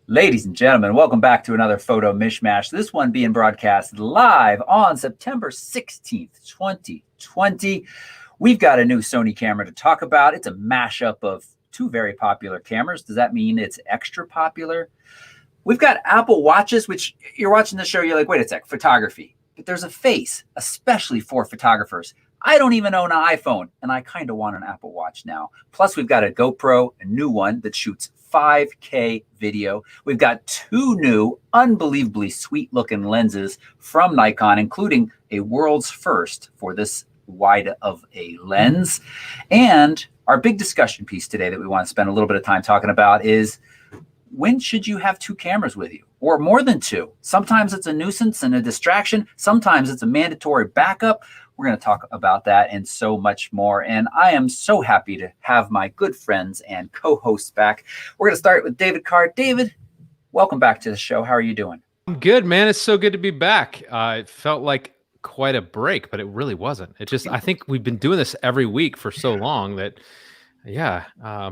Ladies and gentlemen, welcome back to another Photo Mish Mash. This one being broadcast live on September 16th, 2020. We've got a new Sony camera to talk about. It's a mashup of two very popular cameras. Does that mean it's extra popular? We've got Apple Watches, which you're watching the show, you're like, wait a sec, photography. But there's a face, especially for photographers. I don't even own an iPhone, and I kind of want an Apple Watch now. Plus, we've got a GoPro, a new one that shoots 5K video. We've got two new, unbelievably sweet-looking lenses from Nikon, including a world's first for this wide of a lens. And our big discussion piece today that we want to spend a little bit of time talking about is, when should you have two cameras with you, or more than two? Sometimes it's a nuisance and a distraction. Sometimes it's a mandatory backup. We're going to talk about that and so much more. And I am so happy to have my good friends and co-hosts back. We're going to start with David Carr. David, welcome back to the show. How are you doing? I'm good, man. It's so good to be back. It felt like quite a break, but it really wasn't. I think we've been doing this every week for so long that, yeah.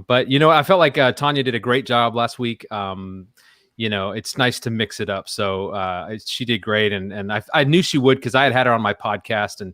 But, I felt like Tanya did a great job last week. It's nice to mix it up. So she did great. And I knew she would, because I had her on my podcast, and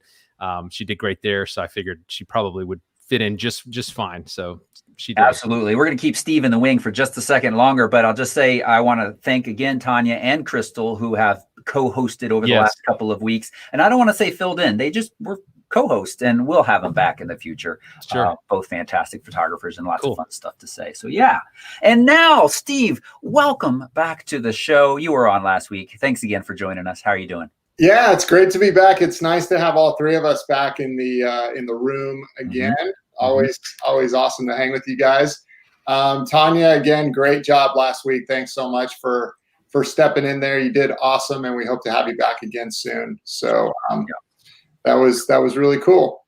she did great there. So I figured she probably would fit in just fine. So she did. Absolutely. We're going to keep Steve in the wing for just a second longer, but I'll just say I want to thank again Tanya and Crystal, who have co-hosted over the last couple of weeks. And I don't want to say filled in. They just were co-host, and we'll have them back in the future. Sure. Both fantastic photographers and lots of fun stuff to say. So yeah. And now, Steve, welcome back to the show. You were on last week. Thanks again for joining us. How are you doing? Yeah, it's great to be back. It's nice to have all three of us back in the room again. Always awesome to hang with you guys. Tanya, again, great job last week. Thanks so much for stepping in there. You did awesome, and we hope to have you back again soon. So that was really cool.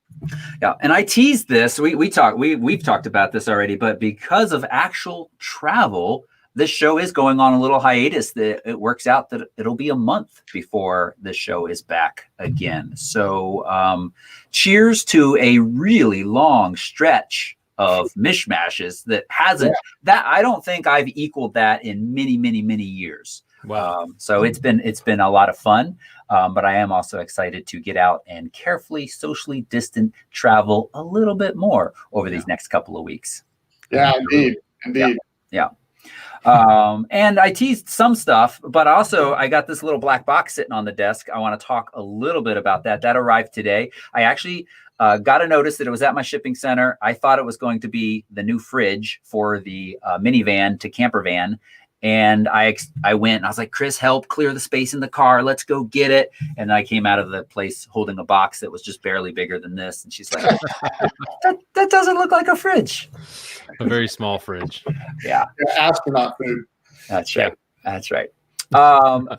Yeah, and I teased this. We've talked about this already, but because of actual travel, this show is going on a little hiatus. It works out that it'll be a month before the show is back again. So cheers to a really long stretch of mishmashes that that I don't think I've equaled that in many, many, many years. Wow. So it's been a lot of fun, but I am also excited to get out and carefully, socially distant travel a little bit more over these next couple of weeks. Yeah, indeed. Yeah. And I teased some stuff, but also I got this little black box sitting on the desk. I want to talk a little bit about that. That arrived today. I actually got a notice that it was at my shipping center. I thought it was going to be the new fridge for the minivan to camper van. And I went and I was like, Chris, help clear the space in the car. Let's go get it. And I came out of the place holding a box that was just barely bigger than this. And she's like, that doesn't look like a fridge. A very small fridge. Yeah. Astronaut food. That's right. That's right.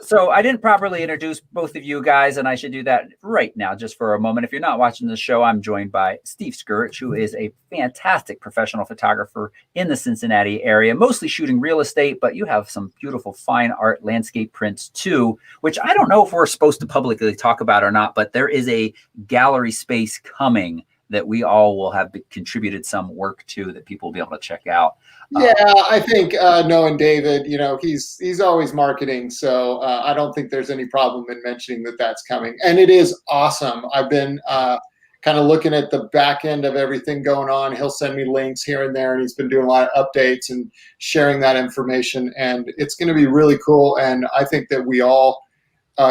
So I didn't properly introduce both of you guys, and I should do that right now, just for a moment. If you're not watching the show, I'm joined by Steve Scurich, who is a fantastic professional photographer in the Cincinnati area, mostly shooting real estate, but you have some beautiful fine art landscape prints too, which I don't know if we're supposed to publicly talk about or not, but there is a gallery space coming that we all will have contributed some work to that people will be able to check out. Yeah, I think knowing David, he's always marketing, so I don't think there's any problem in mentioning that that's coming. And it is awesome. I've been kind of looking at the back end of everything going on. He'll send me links here and there, and he's been doing a lot of updates and sharing that information. And it's going to be really cool. And I think that we all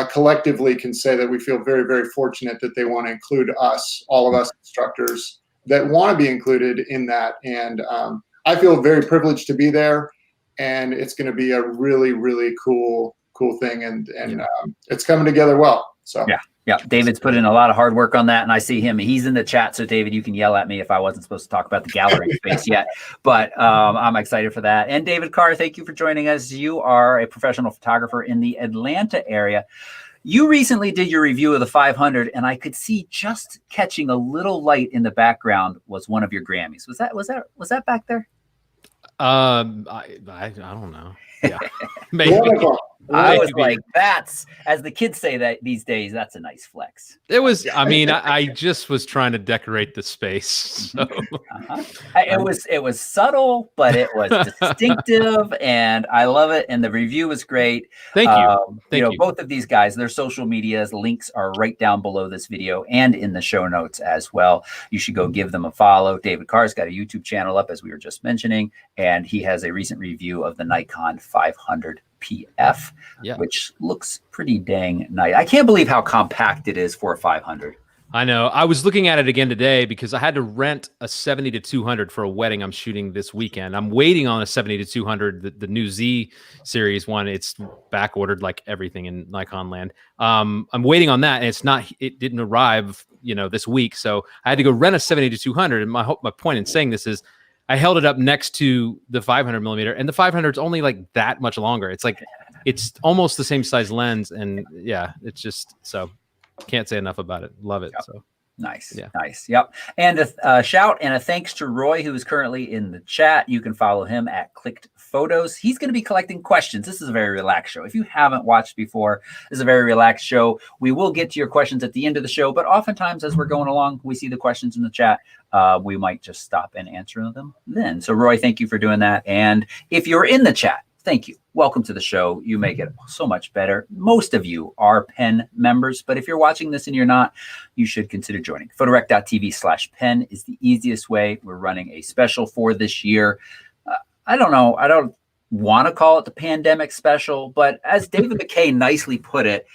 collectively can say that we feel very, very fortunate that they want to include us, all of us instructors that want to be included in that. And I feel very privileged to be there, and it's going to be a really, really cool thing. And it's coming together well. So yeah. David's put in a lot of hard work on that, and I see him. He's in the chat. So David, you can yell at me if I wasn't supposed to talk about the gallery space yet, but I'm excited for that. And David Carr, thank you for joining us. You are a professional photographer in the Atlanta area. You recently did your review of the 500, and I could see just catching a little light in the background was one of your Grammys. Was that back there? I don't know. Yeah, maybe. I was like, that's, as the kids say that these days, that's a nice flex. It was, I mean, I just was trying to decorate the space. So. It was subtle, but it was distinctive, and I love it. And the review was great. Thank you. Thank you. Both of these guys, their social medias links are right down below this video and in the show notes as well. You should go give them a follow. David Carr's got a YouTube channel up, as we were just mentioning, and he has a recent review of the Nikon 500 PF, which looks pretty dang nice. I can't believe how compact it is for a 500. I know. I was looking at it again today because I had to rent a 70-200 for a wedding I'm shooting this weekend. I'm waiting on a 70-200, the new Z series one. It's back ordered like everything in Nikon land. I'm waiting on that, and it didn't arrive, this week. So I had to go rent a 70-200. And my point in saying this is, I held it up next to the 500 millimeter, and the 500 is only like that much longer. It's like, it's almost the same size lens. And yeah, it's just, so can't say enough about it. Love it. Yep. So nice. Yeah. Nice. Yep. And a shout and a thanks to Roy, who is currently in the chat. You can follow him at Clicked Photos. He's going to be collecting questions. This is a very relaxed show. If you haven't watched before, this is a very relaxed show. We will get to your questions at the end of the show, but oftentimes as we're going along, we see the questions in the chat. We might just stop and answer them then. So Roy, thank you for doing that. And if you're in the chat, thank you. Welcome to the show. You make it so much better. Most of you are Pen members, but if you're watching this and you're not, you should consider joining. Photorec.tv/pen is the easiest way. We're running a special for this year. I don't know. I don't want to call it the pandemic special, but as David McKay nicely put it,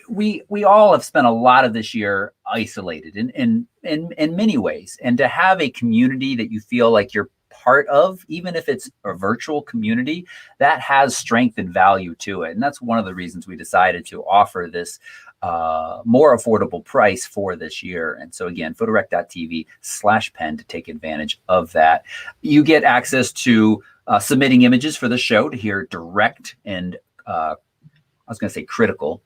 we all have spent a lot of this year isolated in many ways, and to have a community that you feel like you're part of, even if it's a virtual community, that has strength and value to it. And that's one of the reasons we decided to offer this more affordable price for this year. And so again, photorec.tv/pen to take advantage of that. You get access to submitting images for the show to hear direct and I was going to say critical.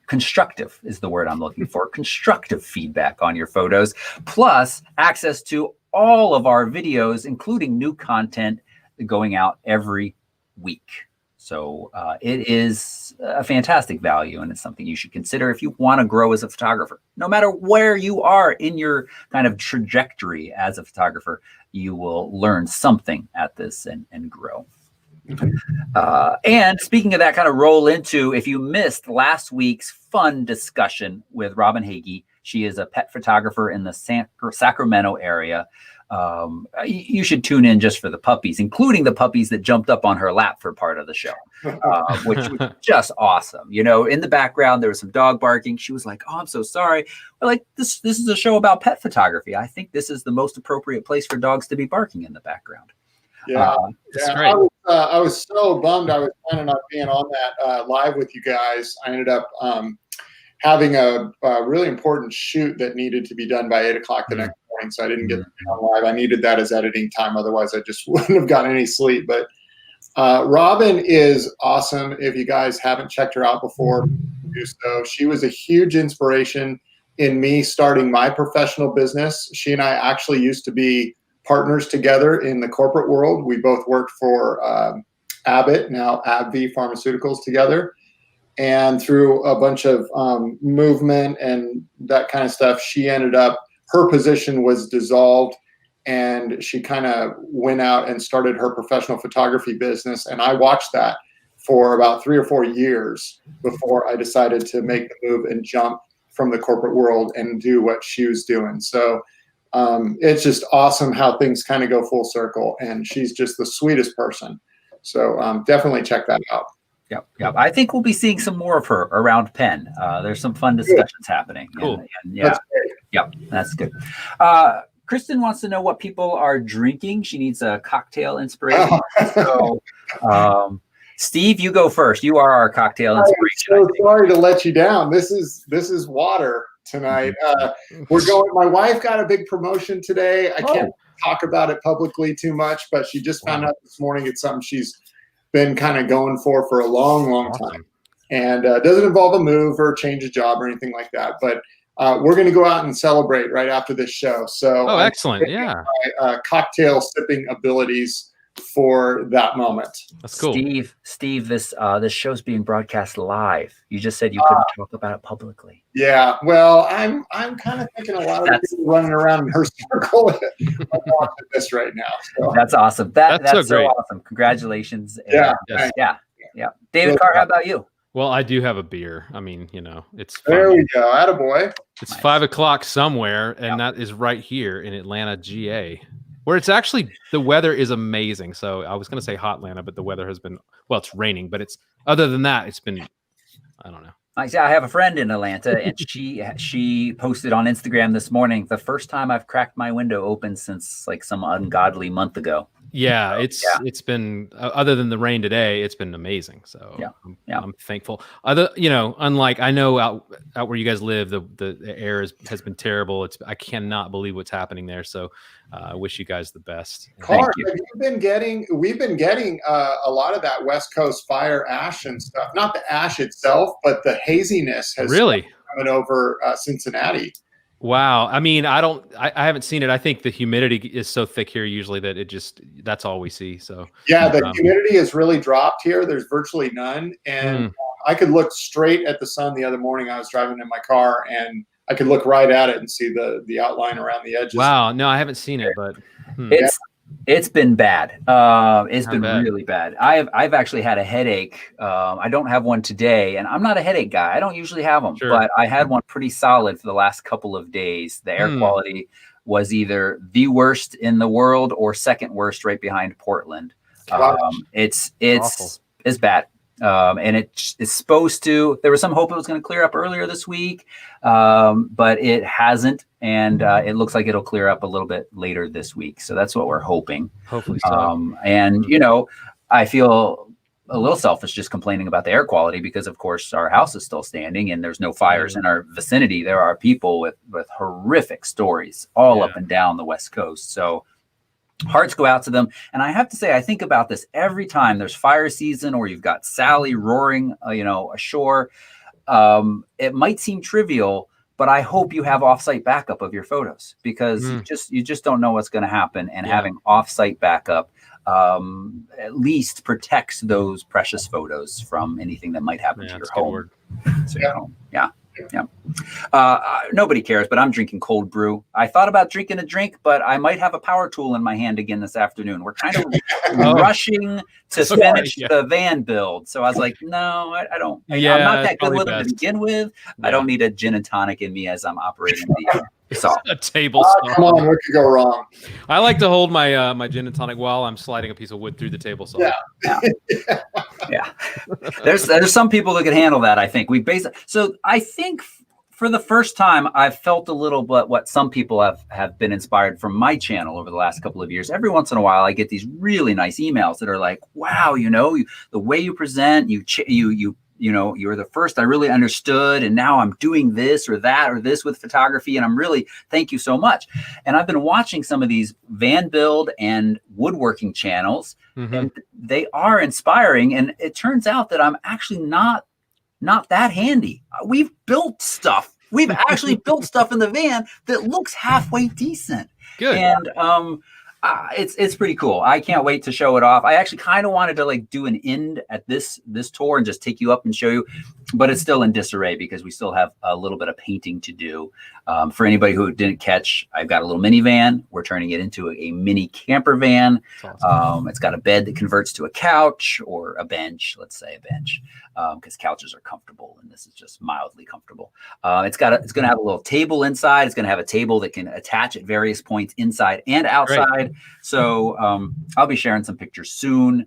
Constructive is the word I'm looking for. Constructive feedback on your photos, plus access to all of our videos, including new content going out every week. So it is a fantastic value, and it's something you should consider if you want to grow as a photographer. No matter where you are in your kind of trajectory as a photographer, you will learn something at this and grow. And speaking of that, kind of roll into, if you missed last week's fun discussion with Robin Hagee, she is a pet photographer in the Sacramento area. You should tune in just for the puppies, including the puppies that jumped up on her lap for part of the show, which was just awesome. In the background, there was some dog barking. She was like, "Oh, I'm so sorry." We're like, this is a show about pet photography. I think this is the most appropriate place for dogs to be barking in the background. Yeah, I was so bummed. I was planning on being on that live with you guys. I ended up having a really important shoot that needed to be done by 8 o'clock the next morning, so I didn't get to be on live. I needed that as editing time, otherwise I just wouldn't have gotten any sleep. But Robin is awesome. If you guys haven't checked her out before, do so. She was a huge inspiration in me starting my professional business. She and I actually used to be partners together in the corporate world. We both worked for Abbott, now AbbVie Pharmaceuticals together. And through a bunch of movement and that kind of stuff, she ended up, her position was dissolved, and she kind of went out and started her professional photography business. And I watched that for about 3 or 4 years before I decided to make the move and jump from the corporate world and do what she was doing. So it's just awesome how things kind of go full circle, and she's just the sweetest person. So definitely check that out. Yep. I think we'll be seeing some more of her around Penn. There's some fun discussions happening. Cool. And yeah. That's good. Kristen wants to know what people are drinking. She needs a cocktail inspiration. So Steve, you go first. You are our cocktail inspiration. I'm so sorry to let you down. This is water tonight. My wife got a big promotion today. I can't talk about it publicly too much, but she just found out this morning it's something she's been kind of going for a long time. And it doesn't involve a move or change a job or anything like that. But we're going to go out and celebrate right after this show. So, oh, excellent. Yeah. My cocktail sipping abilities for that moment. That's cool. Steve, this show's being broadcast live. You just said you couldn't talk about it publicly. Yeah, well, I'm kind of thinking a lot of people running around in her circle watching this right now. So. That's awesome. That's so great. awesome. Congratulations. Yeah, yeah. David Carr, how about you? Well, I do have a beer. I mean, it's fun. There we go. Attaboy. It's nice. 5 o'clock somewhere, and that is right here in Atlanta, GA. Where it's actually, the weather is amazing. So I was going to say hot Atlanta, but the weather has been, well, it's raining, but other than that, it's been, I don't know. I have a friend in Atlanta, and she posted on Instagram this morning, the first time I've cracked my window open since like some ungodly month ago. Yeah, it's been, other than the rain today, it's been amazing. So I'm thankful. Unlike, I know out where you guys live, the air has been terrible. I cannot believe what's happening there. So I wish you guys the best. Carr, we've been getting a lot of that West Coast fire ash and stuff. Not the ash itself, but the haziness has really coming over Cincinnati. Wow. I mean, I haven't seen it. I think the humidity is so thick here usually that that's all we see. So yeah, the humidity has really dropped here. There's virtually none. And I could look straight at the sun the other morning. I was driving in my car and I could look right at it and see the outline around the edges. Wow. No, I haven't seen it, but it's been bad. It's been really bad. I've actually had a headache. I don't have one today, and I'm not a headache guy. I don't usually have them, but I had one pretty solid for the last couple of days. The air quality was either the worst in the world or second worst, right behind Portland. It's bad. And it's supposed to, there was some hope it was going to clear up earlier this week, but it hasn't. And it looks like it'll clear up a little bit later this week. So that's what we're hoping. Hopefully so. And, I feel a little selfish just complaining about the air quality because, of course, our house is still standing and there's no fires in our vicinity. There are people with horrific stories all up and down the West Coast. So hearts go out to them. And I have to say, I think about this every time there's fire season or you've got Sally roaring, ashore. It might seem trivial, but I hope you have offsite backup of your photos because you just don't know what's going to happen. And having offsite backup at least protects those precious photos from anything that might happen to your home. Nobody cares, but I'm drinking cold brew. I thought about drinking a drink, but I might have a power tool in my hand again this afternoon. We're kind of rushing to finish the van build. So I was like, no, I don't. I'm not that good with them to begin with. I don't need a gin and tonic in me as I'm operating the saw. A table saw. Come on, what could go wrong? I like to hold my gin and tonic while I'm sliding a piece of wood through the table saw. Yeah. There's some people that can handle that. I think so I think for the first time I've felt a little bit what some people have been inspired from my channel over the last couple of years. Every once in a while I get these really nice emails that are like, wow, the way you present, you're the first I really understood, and now I'm doing this or that or this with photography, and I'm really, thank you so much. And I've been watching some of these van build and woodworking channels, and they are inspiring. And it turns out that I'm actually not that handy. We've built stuff. We've actually built stuff in the van that looks halfway decent. Good. And it's pretty cool. I can't wait to show it off. I actually kind of wanted to do an end at this tour and just take you up and show you, but it's still in disarray because we still have a little bit of painting to do. For anybody who didn't catch, I've got a little minivan. We're turning it into a mini camper van. Awesome. It's got a bed that converts to a couch or a bench. Let's say a bench, because couches are comfortable and this is just mildly comfortable. It's going to have a little table inside. It's going to have a table that can attach at various points inside and outside. Great. So I'll be sharing some pictures soon.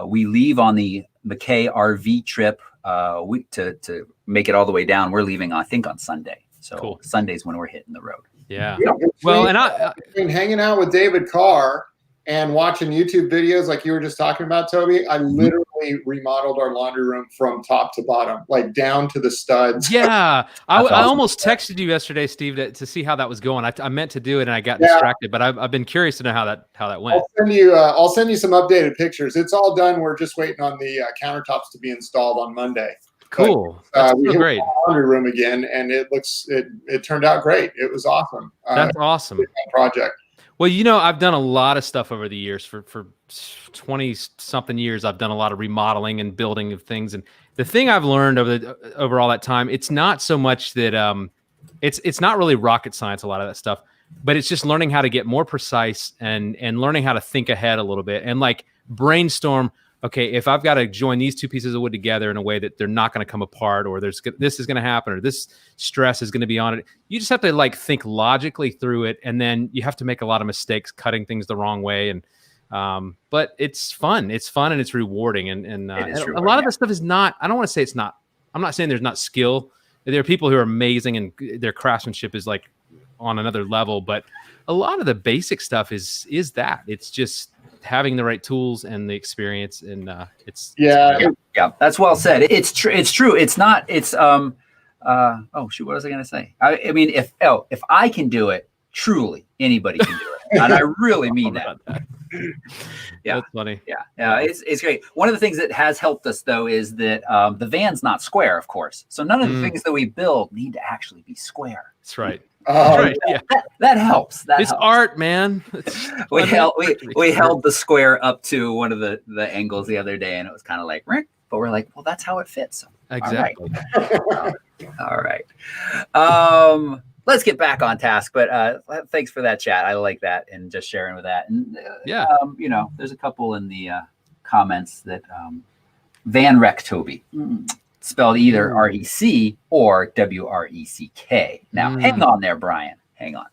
We leave on the McKay RV trip to make it all the way down. We're leaving, I think, on Sunday. So cool. Sunday's when we're hitting the road. Yeah. Well, and I've been hanging out with David Carr and watching YouTube videos like you were just talking about, Toby. I literally remodeled our laundry room from top to bottom, like down to the studs. Yeah. I almost texted you yesterday, Steve, to see how that was going. I meant to do it and I got distracted, but I've been curious to know how that went. I'll send you some updated pictures. It's all done. We're just waiting on the countertops to be installed on Monday. Cool. But, That's we so hit great. the laundry room again, and it turned out great. It was awesome. That's awesome. Project. Well, you know, I've done a lot of stuff over the years. For 20 something years, I've done a lot of remodeling and building of things. And the thing I've learned over all that time, it's not so much that it's not really rocket science, a lot of that stuff, but it's just learning how to get more precise and learning how to think ahead a little bit and like brainstorm. Okay, if I've got to join these two pieces of wood together in a way that they're not going to come apart, or this is going to happen, or this stress is going to be on it, you just have to like think logically through it, and then you have to make a lot of mistakes cutting things the wrong way. And but it's fun. It's fun and it's rewarding. And a lot of the stuff is not. I don't want to say it's not. I'm not saying there's not skill. There are people who are amazing and their craftsmanship is like on another level, but a lot of the basic stuff is that. It's just having the right tools and the experience, and it's that's well said. It's true. It's not. It's oh shoot, what was I going to say? I mean, if I can do it, truly anybody can do it, and I really mean that. Yeah, that's funny. Yeah, it's great. One of the things that has helped us though is that the van's not square, of course. So none of the things that we build need to actually be square. That's right. Right. Yeah. That helps. It's helps. Art, man. We held the square up to one of the angles the other day, and it was kind of like, but we're like, well, that's how it fits. So, exactly. All right. Let's get back on task. But thanks for that chat. I like that and just sharing with that. And you know, there's a couple in the comments that Van Rec Toby. Spelled either REC or WRECK. Now, hang on there, Brian. Hang on.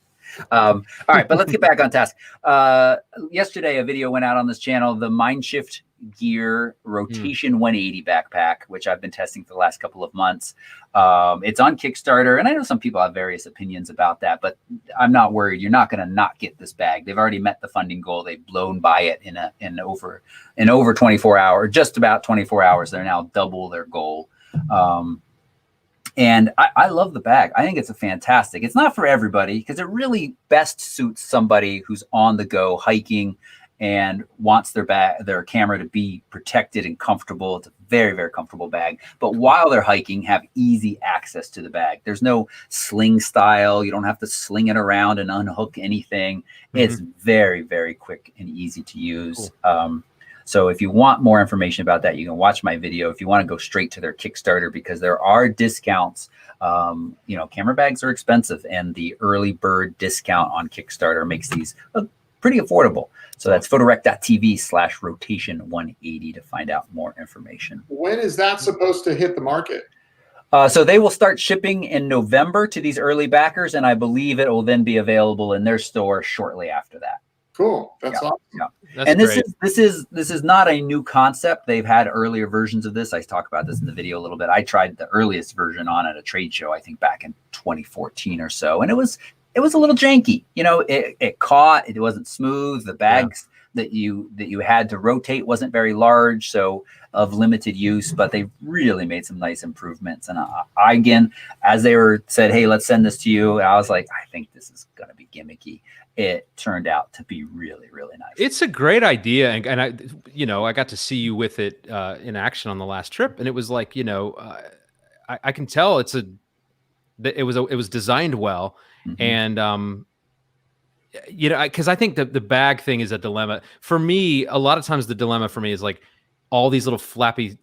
All right, but let's get back on task. Yesterday, a video went out on this channel, the Mindshift Gear Rotation 180 backpack, which I've been testing for the last couple of months. It's on Kickstarter, and I know some people have various opinions about that, but I'm not worried. You're not going to not get this bag. They've already met the funding goal. They've blown by it in over 24 hours, just about 24 hours. They're now double their goal. And I love the bag. I think it's a fantastic. It's not for everybody because it really best suits somebody who's on the go hiking and wants their camera to be protected and comfortable. It's a very, very comfortable bag. But while they're hiking, have easy access to the bag. There's no sling style. You don't have to sling it around and unhook anything. It's very, very quick and easy to use. Cool. So if you want more information about that, you can watch my video. If you want to go straight to their Kickstarter, because there are discounts. You know, camera bags are expensive, and the early bird discount on Kickstarter makes these pretty affordable. So that's photorec.tv/rotation180 to find out more information. When is that supposed to hit the market? So they will start shipping in November to these early backers, and I believe it will then be available in their store shortly after that. Cool. That's awesome. Yeah. And this is not a new concept. They've had earlier versions of this. I talk about this in the video a little bit. I tried the earliest version on at a trade show, I think back in 2014 or so, and it was a little janky. You know, it caught. It wasn't smooth. The bags that you had to rotate wasn't very large, so of limited use. But they really made some nice improvements. And I again, as they said, hey, let's send this to you, I was like, I think this is going to be gimmicky. It turned out to be really, really nice. It's a great idea, and I, you know, I got to see you with it in action on the last trip, and it was like, you know, I can tell it was designed well, and you know, because I think the bag thing is a dilemma for me. A lot of times, the dilemma for me is like all these little flappy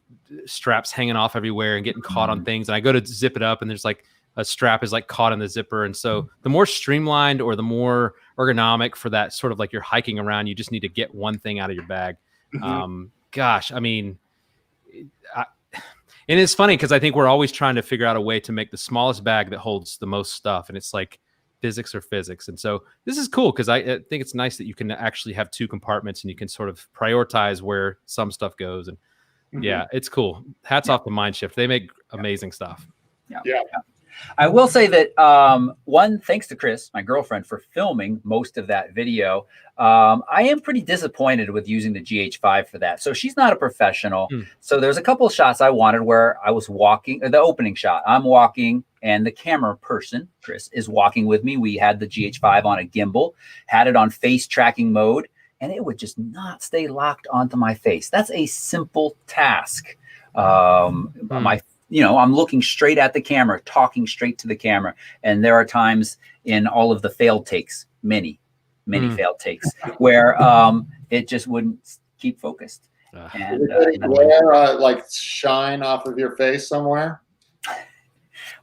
straps hanging off everywhere and getting caught on things, and I go to zip it up, and there's like a strap is like caught in the zipper. And so the more streamlined or the more ergonomic for that sort of like you're hiking around, you just need to get one thing out of your bag. Gosh, I mean, and it's funny because I think we're always trying to figure out a way to make the smallest bag that holds the most stuff. And it's like physics or physics. And so this is cool because I think it's nice that you can actually have two compartments and you can sort of prioritize where some stuff goes. And yeah, it's cool. Hats off to Mindshift. They make amazing stuff. Yeah. I will say that one, thanks to Chris, my girlfriend, for filming most of that video. I am pretty disappointed with using the GH5 for that. So she's not a professional. So there's a couple of shots I wanted where I was walking, the opening shot, I'm walking and the camera person, Chris, is walking with me. We had the GH5 on a gimbal, had it on face tracking mode, and it would just not stay locked onto my face. That's a simple task. I'm looking straight at the camera, talking straight to the camera. And there are times in all of the failed takes, many failed takes, where it just wouldn't keep focused. And like shine off of your face somewhere.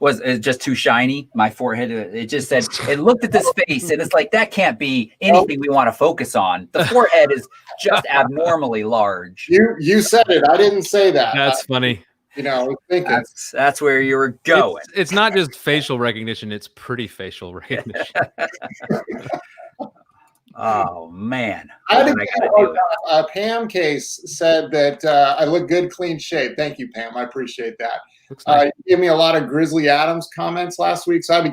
Was it just too shiny? My forehead, it just said, it looked at this face and it's like, that can't be anything we want to focus on. The forehead is just abnormally large. You said it. I didn't say that. That's funny. Thinking. That's where you were going. It's not just facial recognition. It's pretty facial recognition. Oh, man. Pam Case said that I look good, clean shaved. Thank you, Pam. I appreciate that. Nice. You gave me a lot of Grizzly Adams comments last week, so I had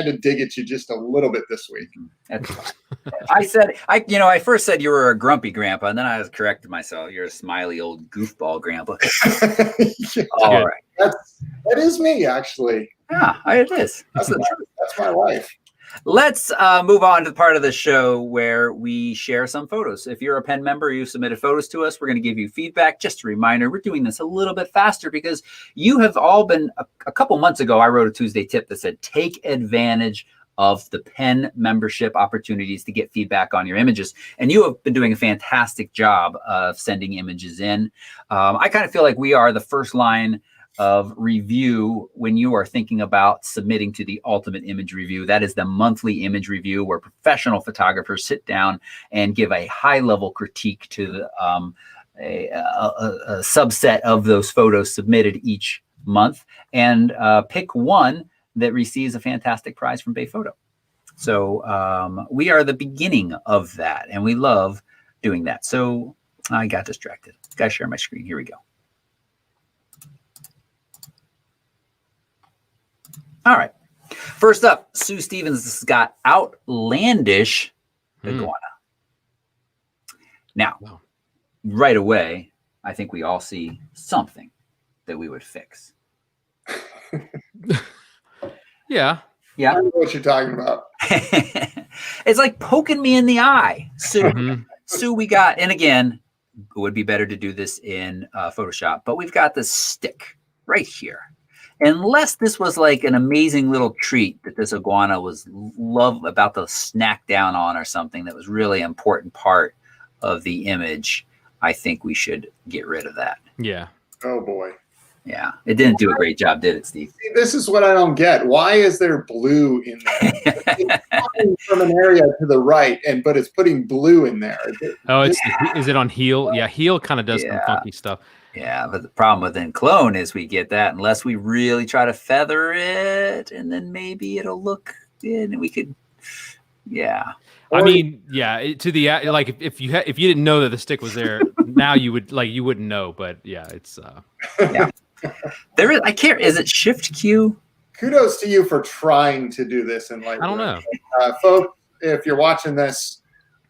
to dig at you just a little bit this week. That's fine. I first said you were a grumpy grandpa, and then I corrected myself. You're a smiley old goofball grandpa. All right. That is me, actually. Yeah, it is. That's my life. Let's move on to the part of the show where we share some photos. If you're a Pen member, you submitted photos to us, we're going to give you feedback. Just a reminder, we're doing this a little bit faster because you have all been, a couple months ago, I wrote a Tuesday tip that said, take advantage of the Pen membership opportunities to get feedback on your images. And you have been doing a fantastic job of sending images in. I kind of feel like we are the first line of review when you are thinking about submitting to the Ultimate Image Review. That is the monthly image review where professional photographers sit down and give a high-level critique to the, a subset of those photos submitted each month, and pick one that receives a fantastic prize from Bay Photo. So we are the beginning of that, and we love doing that. So I got distracted. Gotta share my screen. Here we go. All right. First up, Sue Stevens has got outlandish iguana. Now, right away, I think we all see something that we would fix. Yeah. I know what you're talking about. It's like poking me in the eye. Sue, Sue, we got, and again, it would be better to do this in Photoshop, but we've got this stick right here. Unless this was like an amazing little treat that this iguana was about to snack down on or something that was really important part of the image, I think we should get rid of that. Yeah. Oh, boy. Yeah. It didn't do a great job, did it, Steve? See, this is what I don't get. Why is there blue in there? It's coming from an area to the right, but it's putting blue in there. Oh, is it on heel? Yeah, heel kind of does some funky stuff. Yeah, but the problem with in clone is we get that unless we really try to feather it, and then maybe it'll look good, and we could, I mean, to the like if you didn't know that the stick was there, now you wouldn't know, but it's There is, I can't. Is it Shift Q? Kudos to you for trying to do this in Lightroom. I don't know, folks. If you're watching this,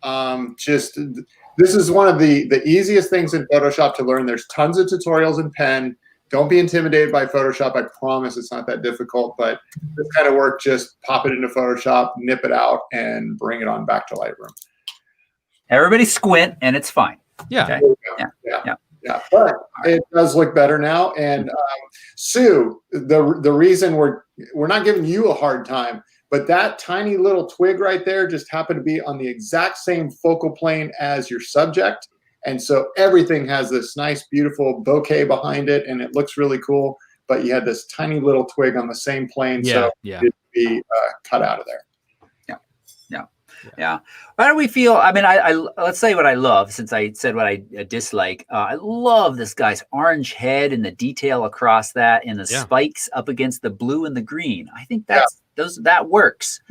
this is one of the easiest things in Photoshop to learn. There's tons of tutorials in Pen. Don't be intimidated by Photoshop. I promise it's not that difficult, but this kind of work, just pop it into Photoshop, nip it out, and bring it on back to Lightroom. Everybody squint, and it's fine. Yeah. Okay? Yeah. But it does look better now. And Sue, the reason we're not giving you a hard time, but that tiny little twig right there just happened to be on the exact same focal plane as your subject. And so everything has this nice, beautiful bouquet behind it, and it looks really cool. But you had this tiny little twig on the same plane, so it'd be cut out of there. Yeah. How do we feel? I mean, I let's say what I love, since I said what I dislike. I love this guy's orange head and the detail across that, and the spikes up against the blue and the green. I think that works.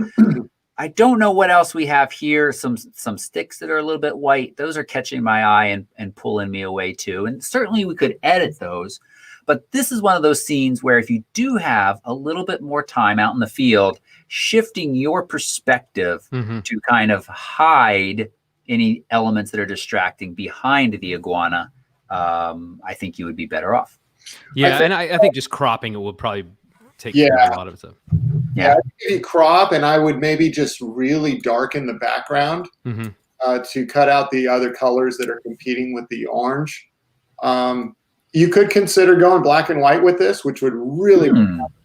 I don't know what else we have here. Some sticks that are a little bit white. Those are catching my eye and pulling me away too. And certainly we could edit those. But this is one of those scenes where if you do have a little bit more time out in the field, shifting your perspective to kind of hide any elements that are distracting behind the iguana, I think you would be better off. Yeah, I think just cropping it would probably take care of a lot of it. Yeah, maybe crop, and I would maybe just really darken the background to cut out the other colors that are competing with the orange. You could consider going black and white with this, which would really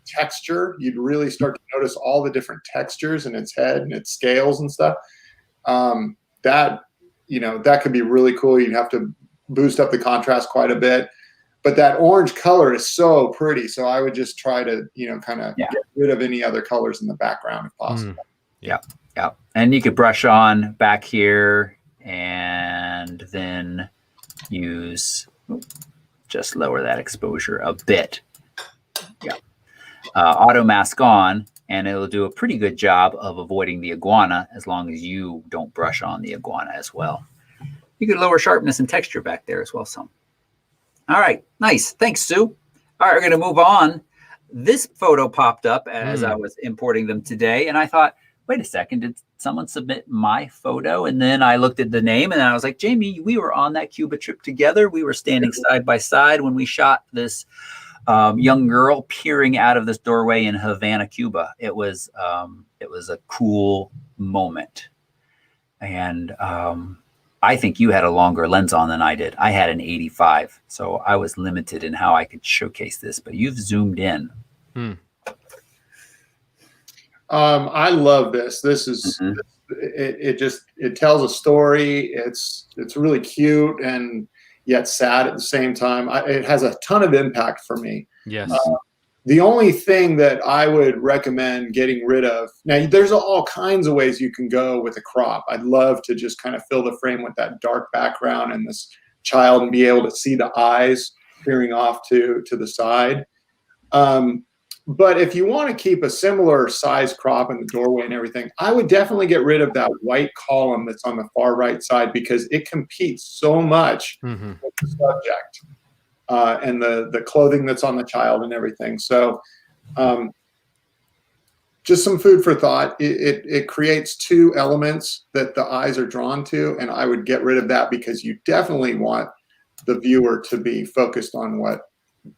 texture. You'd really start to notice all the different textures in its head and its scales and stuff. That could be really cool. You'd have to boost up the contrast quite a bit, but that orange color is so pretty. So I would just try to, kind of get rid of any other colors in the background if possible. Yeah. And you could brush on back here and then use, just lower that exposure a bit. Yeah. Auto mask on, and it'll do a pretty good job of avoiding the iguana as long as you don't brush on the iguana as well. You could lower sharpness and texture back there as well some. All right, nice. Thanks, Sue. All right, we're going to move on. This photo popped up as I was importing them today, and I thought, wait a second, did someone submit my photo? And then I looked at the name, and I was like, Jamie, we were on that Cuba trip together. We were standing side by side when we shot this young girl peering out of this doorway in Havana, Cuba. It was a cool moment. And I think you had a longer lens on than I did. I had an 85, so I was limited in how I could showcase this, but you've zoomed in. I love this. This is it tells a story. It's really cute and yet sad at the same time. It has a ton of impact for me. Yes. The only thing that I would recommend getting rid of, now there's all kinds of ways you can go with a crop. I'd love to just kind of fill the frame with that dark background and this child and be able to see the eyes peering off to the side. But if you want to keep a similar size crop in the doorway and everything, I would definitely get rid of that white column that's on the far right side because it competes so much with the subject and the clothing that's on the child and everything. So just some food for thought. It creates two elements that the eyes are drawn to, and I would get rid of that because you definitely want the viewer to be focused on what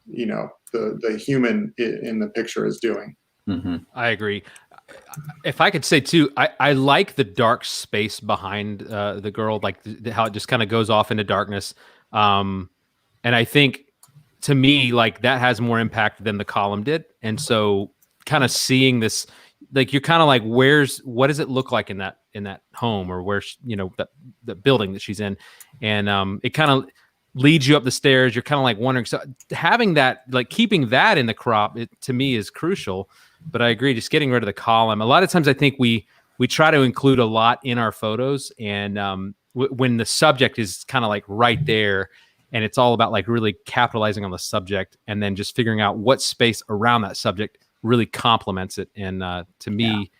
the human in the picture is doing. I agree. If I could say too, I like the dark space behind the girl, like how it just kind of goes off into darkness. And I think to me, like that has more impact than the column did. And so kind of seeing this, like you're kind of like, what does it look like in that home or where, the building that she's in. And it kind of leads you up the stairs. You're kind of like wondering, so having that, like keeping that in the crop, to me is crucial, but I agree. Just getting rid of the column. A lot of times I think we try to include a lot in our photos. And when the subject is kind of like right there and it's all about like really capitalizing on the subject and then just figuring out what space around that subject really complements it. And to me,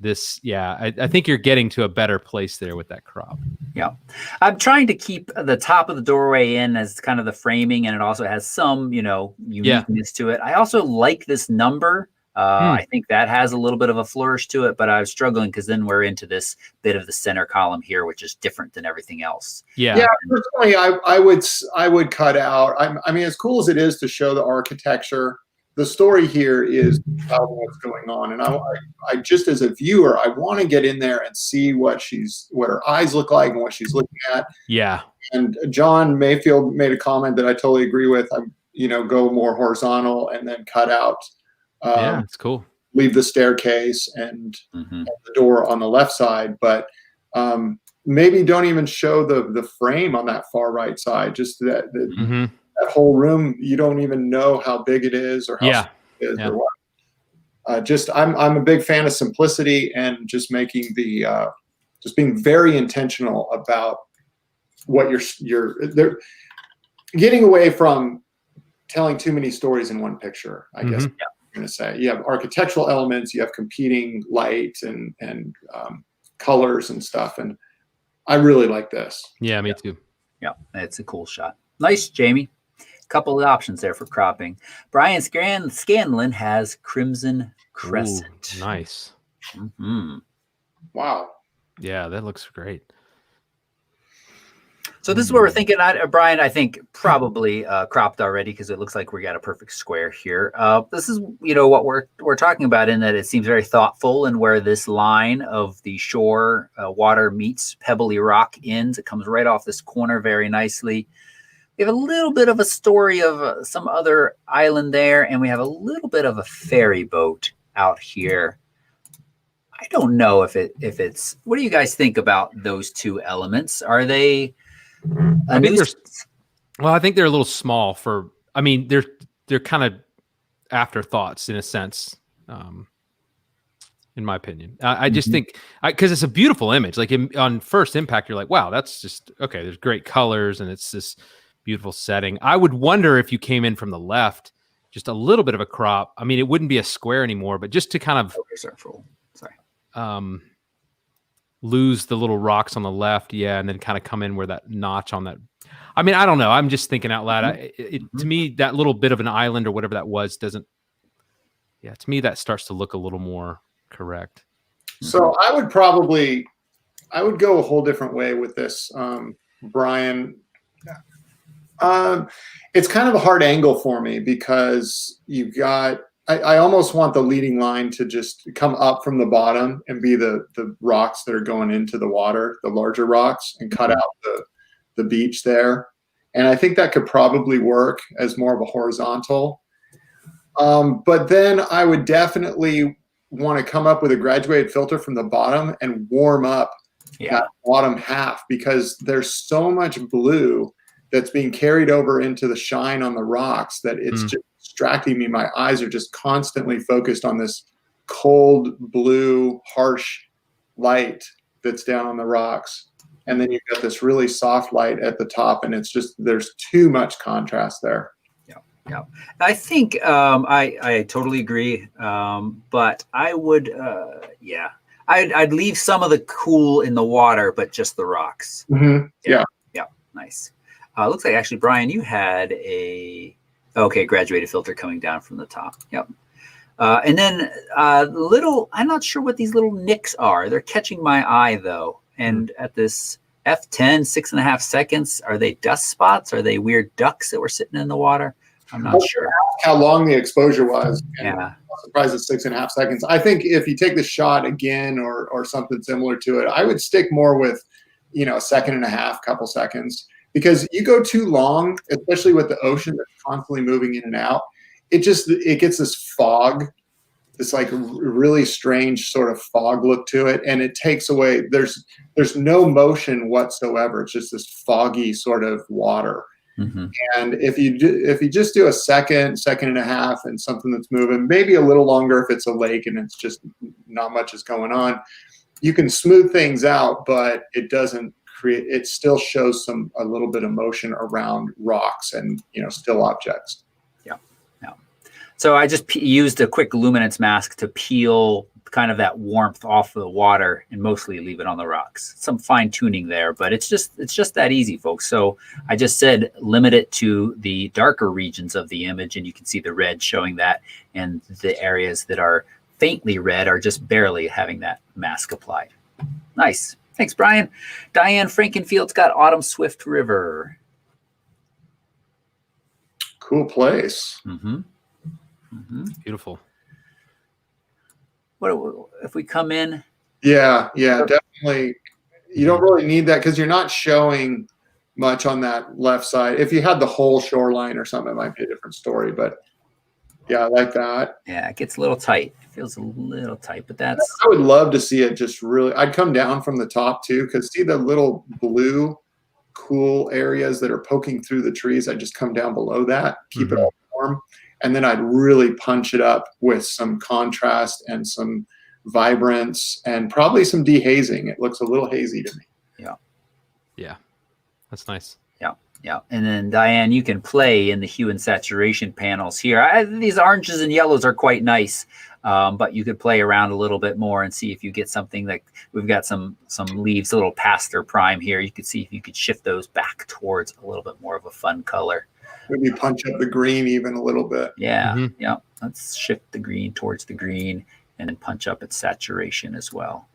I think you're getting to a better place there with that crop. Yeah. I'm trying to keep the top of the doorway in as kind of the framing, and it also has some, uniqueness to it. I also like this number. I think that has a little bit of a flourish to it, but I was struggling because then we're into this bit of the center column here, which is different than everything else. Yeah. Personally, I would cut out. I mean, as cool as it is to show the architecture, the story here is what's going on. And I just as a viewer, I want to get in there and see what her eyes look like and what she's looking at. Yeah. And John Mayfield made a comment that I totally agree with. Go more horizontal and then cut out. It's cool. Leave the staircase and the door on the left side, but maybe don't even show the frame on that far right side. Just that whole room, you don't even know how big it is or how small it is or what. I'm a big fan of simplicity and just making just being very intentional about what you're getting away from telling too many stories in one picture, I guess. I'm going to say you have architectural elements, you have competing light and colors and stuff. And I really like this. Yeah, me too. Yeah, it's a cool shot. Nice, Jamie. Couple of options there for cropping. Brian Scanlon has Crimson Crescent. Ooh, nice. Wow. Yeah, that looks great. So this is what we're thinking. Brian, I think probably cropped already because it looks like we got a perfect square here. This is, what we're talking about in that it seems very thoughtful and where this line of the shore water meets pebbly rock ends. It comes right off this corner very nicely. We have a little bit of a story of some other island there, and we have a little bit of a ferry boat out here. I don't know if it's. What do you guys think about those two elements? Are they? I think I think they're a little small for. I mean, they're kind of afterthoughts in a sense, in my opinion. I just think because it's a beautiful image. Like on first impact, you're like, wow, that's just okay. There's great colors and it's this beautiful setting. I would wonder if you came in from the left, just a little bit of a crop. I mean, it wouldn't be a square anymore, but just to kind of lose the little rocks on the left, and then kind of come in where that notch on that. I mean, I don't know. I'm just thinking out loud. To me, that little bit of an island or whatever that was doesn't. Yeah, to me, that starts to look a little more correct. So I would go a whole different way with this, Brian. It's kind of a hard angle for me because you've got. I almost want the leading line to just come up from the bottom and be the rocks that are going into the water, the larger rocks, and cut out the beach there. And I think that could probably work as more of a horizontal. But then I would definitely want to come up with a graduated filter from the bottom and warm up that bottom half, because there's so much blue that's being carried over into the shine on the rocks that it's just distracting me. My eyes are just constantly focused on this cold blue harsh light that's down on the rocks, and then you've got this really soft light at the top, and it's just there's too much contrast there. Yeah, I think I totally agree, but I would I'd leave some of the cool in the water, but just the rocks. Yeah, nice. Looks like actually, Brian, you had a graduated filter coming down from the top. And then I'm not sure what these little nicks are. They're catching my eye though. And at this F10, 6.5 seconds, are they dust spots? Are they weird ducks that were sitting in the water? I'm not sure how long the exposure was. Yeah, I'm surprised it's 6.5 seconds. I think if you take the shot again or something similar to it, I would stick more with, a second and a half, couple seconds. Because you go too long, especially with the ocean that's constantly moving in and out, it gets this fog, this like really strange sort of fog look to it, and it takes away. There's no motion whatsoever. It's just this foggy sort of water. And if you just do a second and a half, and something that's moving, maybe a little longer if it's a lake and it's just not much is going on, you can smooth things out, but it doesn't. It still shows a little bit of motion around rocks and still objects. Yeah. So I just used a quick luminance mask to peel kind of that warmth off of the water and mostly leave it on the rocks. Some fine tuning there, but it's just that easy, folks. So I just said limit it to the darker regions of the image, and you can see the red showing that, and the areas that are faintly red are just barely having that mask applied. Nice. Thanks, Brian. Diane Frankenfield's got Autumn Swift River. Cool place. Beautiful. What if we come in? Yeah, definitely. You don't really need that because you're not showing much on that left side. If you had the whole shoreline or something, it might be a different story. But yeah, I like that. Yeah, it gets a little tight. It feels a little tight, but that's. I would love to see it just really. I'd come down from the top too, because see the little blue, cool areas that are poking through the trees. I just come down below that, keep it all warm, and then I'd really punch it up with some contrast and some vibrance and probably some dehazing. It looks a little hazy to me. Yeah, that's nice. Yeah, and then Diane, you can play in the hue and saturation panels here. These oranges and yellows are quite nice, but you could play around a little bit more and see if you get something like we've got some leaves a little past their prime here. You could see if you could shift those back towards a little bit more of a fun color. Maybe punch up the green even a little bit. Yeah. Let's shift the green towards the green and then punch up its saturation as well.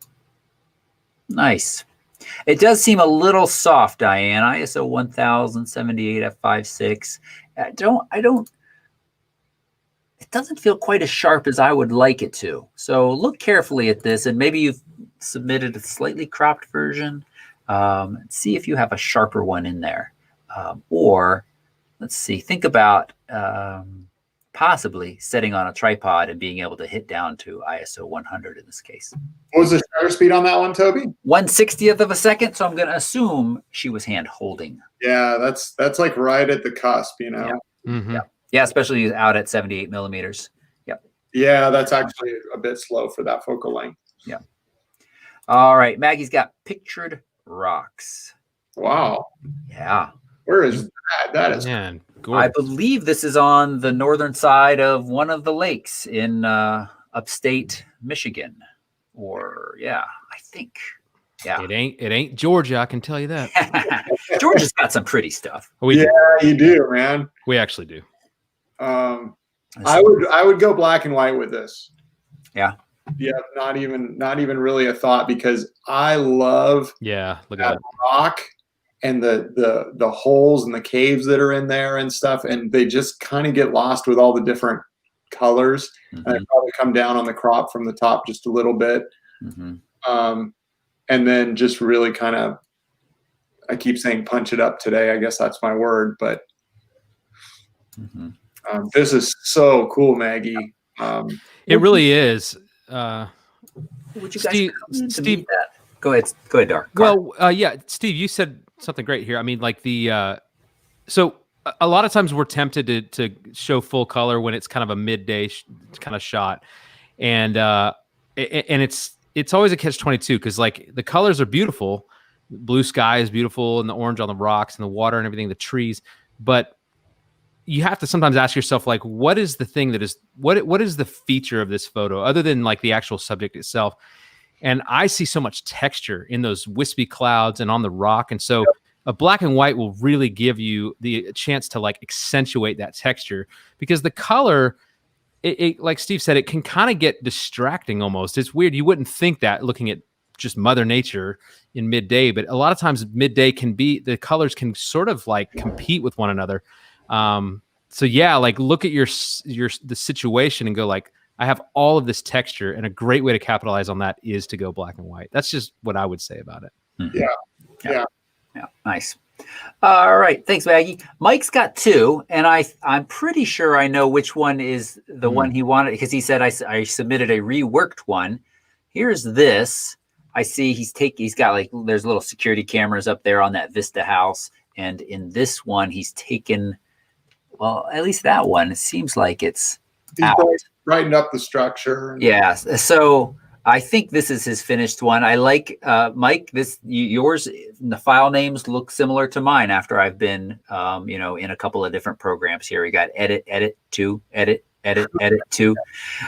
Nice. It does seem a little soft, Diane. ISO 1078 f5.6. It doesn't feel quite as sharp as I would like it to. So look carefully at this, and maybe you've submitted a slightly cropped version. See if you have a sharper one in there. Or let's see, think about possibly setting on a tripod and being able to hit down to ISO 100 in this case. What was the shutter speed on that one, Toby? 1/60th of a second. So I'm going to assume she was hand holding. Yeah, that's like right at the cusp, you know? Yeah. Mm-hmm. Yeah, especially out at 78 millimeters. Yep. Yeah, that's actually a bit slow for that focal length. Yeah. All right. Maggie's got pictured rocks. Wow. Yeah. Where is that? That is Man, I gorgeous. believe this is on the northern side of one of the lakes in upstate Michigan. Or I think. Yeah. It ain't Georgia, I can tell you that. Georgia's got some pretty stuff. yeah, you do, man. We actually do. I would go black and white with this. Yeah. Yeah, not even really a thought, because I love Look at that that. rock and the holes and the caves that are in there and stuff, and they just kind of get lost with all the different colors. Mm-hmm. And I probably come down on the crop from the top just a little bit. Mm-hmm. And then just really kind of, I keep saying punch it up today. I guess that's my word, but Mm-hmm. This is so cool, Maggie. It really is. Would you Steve- guys come in to Steve- meet that? Go ahead, Dar. Well, Steve, you said something great here. I mean, like so a lot of times we're tempted to show full color when it's kind of a midday kind of shot, and it's always a catch-22, because like the colors are beautiful, blue sky is beautiful, and the orange on the rocks and the water and everything, the trees, but you have to sometimes ask yourself, like, what is the thing that is what is the feature of this photo other than like the actual subject itself? And I see so much texture in those wispy clouds and on the rock. And so a black and white will really give you the chance to like accentuate that texture, because the color, it like Steve said, it can kind of get distracting almost. It's weird. You wouldn't think that looking at just Mother Nature in midday, but a lot of times midday the colors can sort of like compete with one another. So like look at the situation and go like, I have all of this texture, and a great way to capitalize on that is to go black and white. That's just what I would say about it. Mm-hmm. Yeah. Nice. All right. Thanks, Maggie. Mike's got two, and I'm pretty sure I know which one is the one he wanted, because he said I submitted a reworked one. Here's this. I see he's got like, there's little security cameras up there on that Vista house, and in this one he's taken, well, at least that one, it seems like it's out. Brightened up the structure. Yeah. So I think this is his finished one. I like, Mike, yours, the file names look similar to mine after I've been, in a couple of different programs here. We got edit to, edit to.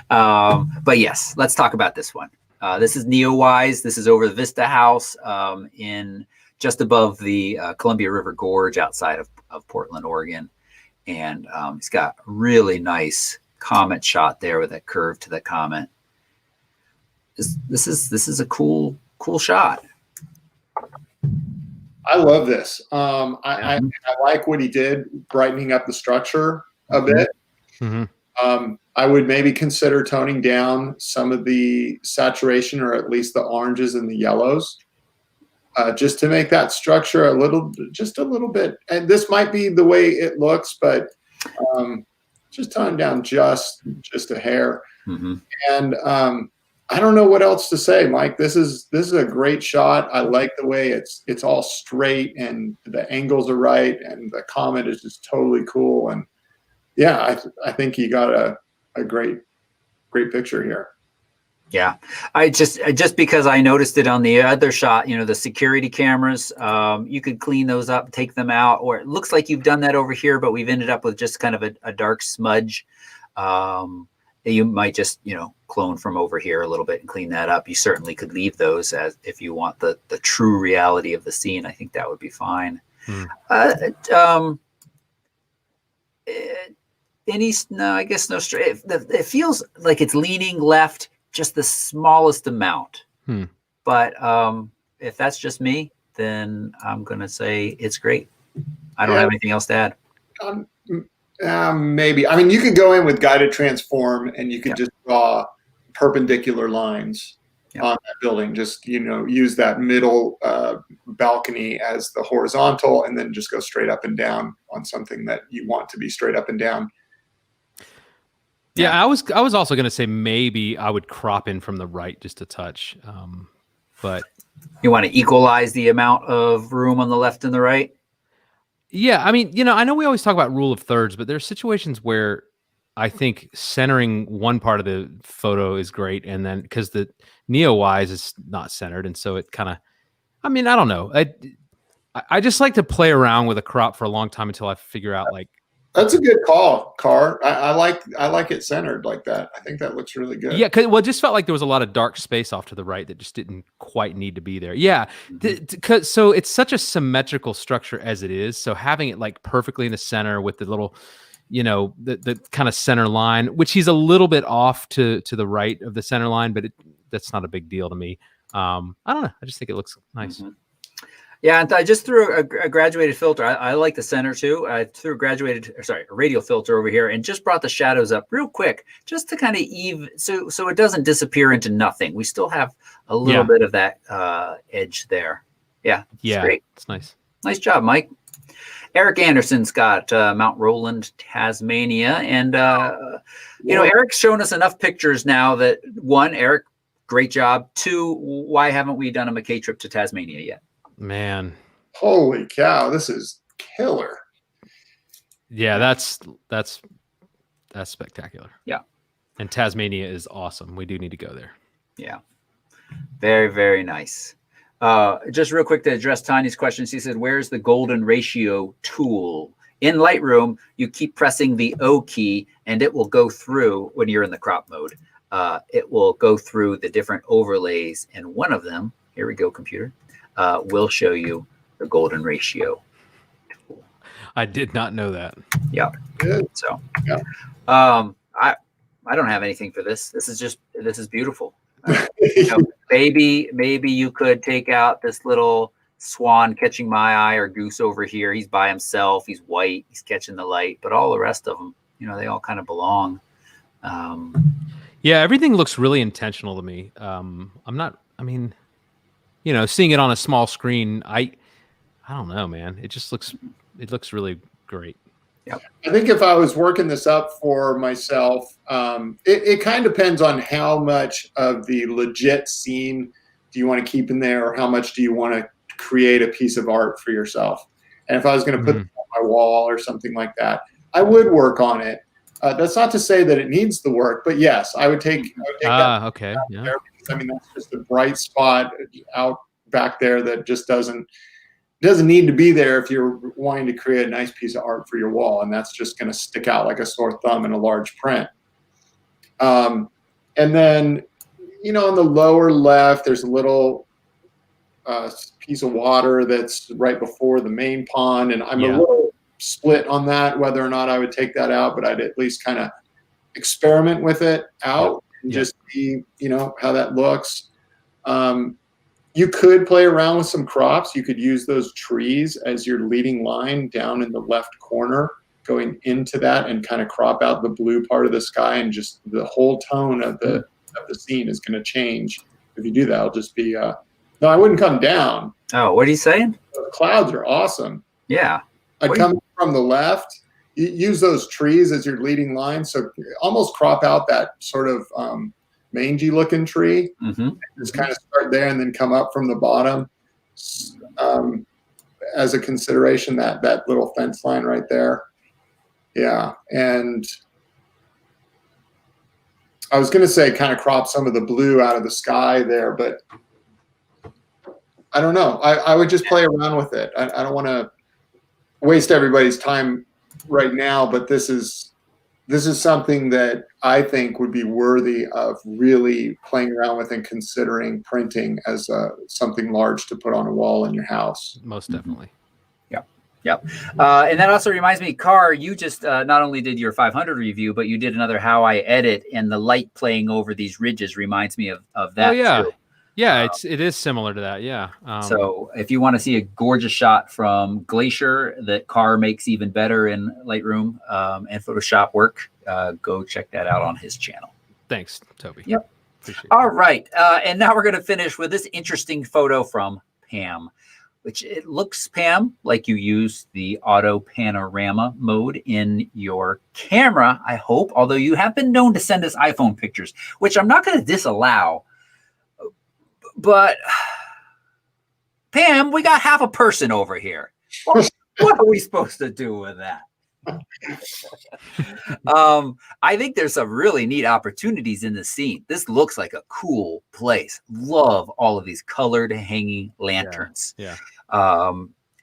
But yes, let's talk about this one. This is NeoWise. This is over the Vista House in just above the Columbia River Gorge outside of Portland, Oregon. And it's got a really nice comet shot there with that curve to the comet. This is a cool shot. I love this. I like what he did, brightening up the structure a bit. Mm-hmm. I would maybe consider toning down some of the saturation, or at least the oranges and the yellows, just to make that structure just a little bit. And this might be the way it looks, but just tone down just a hair. Mm-hmm. And I don't know what else to say, Mike. This is a great shot. I like the way it's all straight and the angles are right, and the comet is just totally cool. And yeah, I think he got a great picture here. Yeah, I just because I noticed it on the other shot, the security cameras, you could clean those up, take them out, or it looks like you've done that over here, but we've ended up with just kind of a dark smudge. You might just, clone from over here a little bit and clean that up. You certainly could leave those as if you want the true reality of the scene. I think that would be fine. No, I guess no straight. It feels like it's leaning left just the smallest amount. But if that's just me, then I'm going to say it's great. I don't have anything else to add. Maybe. I mean, you could go in with guided transform and you could just draw perpendicular lines. on that building. Just, use that middle balcony as the horizontal, and then just go straight up and down on something that you want to be straight up and down. Yeah, I was also going to say maybe I would crop in from the right just a touch, but you want to equalize the amount of room on the left and the right. Yeah, I mean, I know we always talk about rule of thirds, but there's situations where I think centering one part of the photo is great, and then because the neo-wise is not centered, and so it kind of, I mean, I don't know. I just like to play around with a crop for a long time until I figure out like. That's a good call, Carr. I like it centered like that. I think that looks really good. Yeah, well, it just felt like there was a lot of dark space off to the right that just didn't quite need to be there. Yeah, so it's such a symmetrical structure as it is. So having it like perfectly in the center with the little, the kind of center line, which he's a little bit off to the right of the center line, but that's not a big deal to me. I don't know. I just think it looks nice. Mm-hmm. Yeah, and I just threw a graduated filter. I like the center too. I threw a radial filter over here and just brought the shadows up real quick, just to kind of so it doesn't disappear into nothing. We still have a little bit of that edge there. Yeah, it's great. It's nice. Nice job, Mike. Eric Anderson's got Mount Roland, Tasmania, and Eric's shown us enough pictures now that one, Eric, great job. Two, why haven't we done a McKay trip to Tasmania yet? Man, holy cow, this is killer. Yeah, that's spectacular. Yeah, and Tasmania is awesome. We do need to go there. Yeah, very, very nice. Just real quick to address Tanya's question, she said, where's the golden ratio tool? In Lightroom, you keep pressing the O key and it will go through when you're in the crop mode. It will go through the different overlays, and one of them, here we go, computer, will show you the golden ratio tool. I did not know that. Yeah. Good. So, yeah. I don't have anything for this. This is beautiful. Maybe you could take out this little swan catching my eye, or goose over here. He's by himself. He's white. He's catching the light, but all the rest of them, they all kind of belong. Yeah, everything looks really intentional to me. Seeing it on a small screen, I don't know, man. It looks really great. Yep. I think if I was working this up for myself, it kind of depends on how much of the legit scene do you want to keep in there, or how much do you want to create a piece of art for yourself. And if I was going to put it on my wall or something like that, I would work on it. That's not to say that it needs the work, but yes, I would take that. Okay. Yeah. There, because, that's just a bright spot out back there that just doesn't need to be there if you're wanting to create a nice piece of art for your wall, and that's just going to stick out like a sore thumb in a large print. And then, on the lower left, there's a little piece of water that's right before the main pond, and I'm a little split on that, whether or not I would take that out, but I'd at least kind of experiment with it out and just see, how that looks. You could play around with some crops. You could use those trees as your leading line down in the left corner, going into that, and kind of crop out the blue part of the sky, and just the whole tone of the scene is going to change. If you do that, it'll just be no, I wouldn't come down. Oh, what are you saying? The clouds are awesome. Yeah. I'd come from the left. Use those trees as your leading line, so almost crop out that sort of mangy looking tree. Just kind of start there and then come up from the bottom as a consideration, that little fence line right there. Yeah. And I was going to say kind of crop some of the blue out of the sky there, but I don't know. I would just play around with it. I don't want to waste everybody's time right now, but this is something that I think would be worthy of really playing around with and considering printing as something large to put on a wall in your house. Most definitely. Yep. And that also reminds me, Carr, you just not only did your 500 review, but you did another How I Edit, and the light playing over these ridges reminds me of that. Oh, yeah. Too. Yeah, it is similar to that. Yeah. So if you want to see a gorgeous shot from Glacier that Carr makes even better in Lightroom and Photoshop work, go check that out on his channel. Thanks, Toby. Yep. Appreciate All right. And now we're going to finish with this interesting photo from Pam, which it looks, Pam, like you use the auto panorama mode in your camera, I hope, although you have been known to send us iPhone pictures, which I'm not going to disallow. But Pam, we got half a person over here. What are we supposed to do with that? I think there's some really neat opportunities in the scene. This looks like a cool place. Love all of these colored hanging lanterns. Yeah.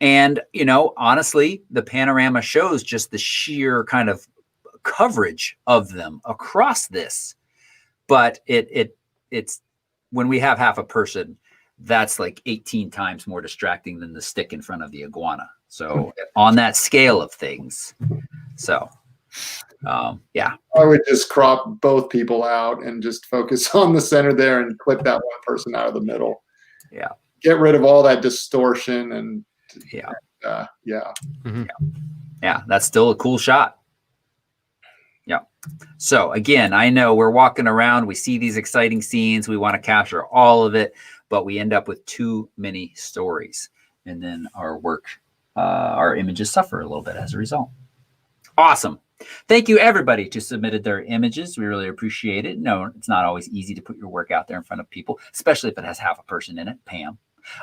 And you know, honestly, the panorama shows just the sheer kind of coverage of them across this. But it's when we have half a person, that's like 18 times more distracting than the stick in front of the iguana. So on that scale of things, so yeah. I would just crop both people out and just focus on the center there and clip that one person out of the middle. Yeah. Get rid of all that distortion and yeah. Mm-hmm. That's still a cool shot. Yeah. So again, I know we're walking around, we see these exciting scenes, we want to capture all of it, but we end up with too many stories, and then our images suffer a little bit as a result. Awesome. Thank you, everybody, who submitted their images. We really appreciate it. No, it's not always easy to put your work out there in front of people, especially if it has half a person in it, Pam.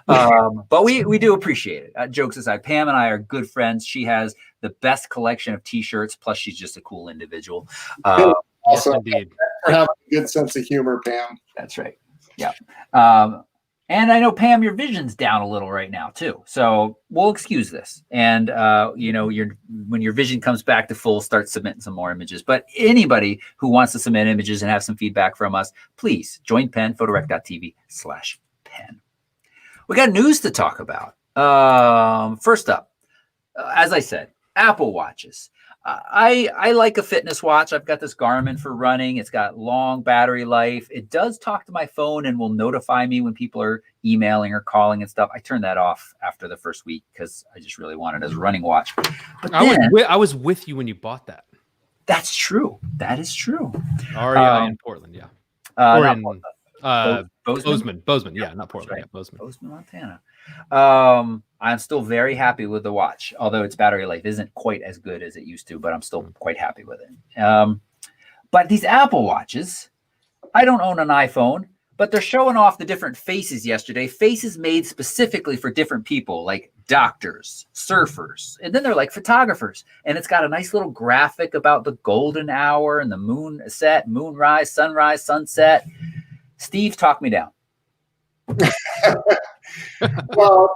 But we do appreciate it. Jokes aside, Pam and I are good friends. She has the best collection of T-shirts, plus she's just a cool individual. Also, yes, indeed. For having a good sense of humor, Pam. That's right. Yeah. And I know, Pam, your vision's down a little right now too, so we'll excuse this. And you know, when your vision comes back to full, start submitting some more images. But anybody who wants to submit images and have some feedback from us, please join Pen, photorec.tv/pen. We got news to talk about. First up, as I said, Apple Watches. I like a fitness watch. I've got this Garmin for running. It's got long battery life. It does talk to my phone and will notify me when people are emailing or calling and stuff. I turned that off after the first week because I just really wanted it as a running watch. But I was with you when you bought that. That's true. That is true. REI in Portland, yeah. Or in Bozeman. Yeah, not Portland. Right. Yeah, Bozeman, Montana. I'm still very happy with the watch, although its battery life isn't quite as good as it used to, but I'm still quite happy with it. But these Apple Watches, I don't own an iPhone, but they're showing off the different faces yesterday, faces made specifically for different people, like doctors, surfers, and then they're like photographers. And it's got a nice little graphic about the golden hour and the moon set, moonrise, sunrise, sunset. Steve, talk me down. Well,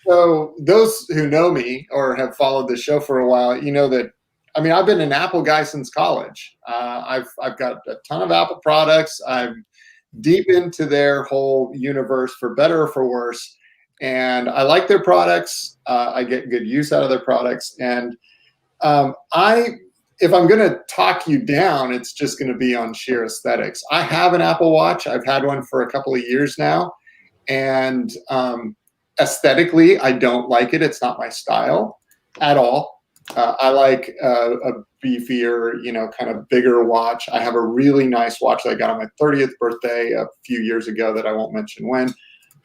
so those who know me or have followed the show for a while, you know that, I mean, I've been an Apple guy since college. I've got a ton of Apple products. I'm deep into their whole universe, for better or for worse. And I like their products. I get good use out of their products. And if I'm going to talk you down, it's just going to be on sheer aesthetics. I have an Apple Watch. I've had one for a couple of years now. And aesthetically, I don't like it. It's not my style at all. I like a beefier, kind of bigger watch. I have a really nice watch that I got on my 30th birthday a few years ago that I won't mention when.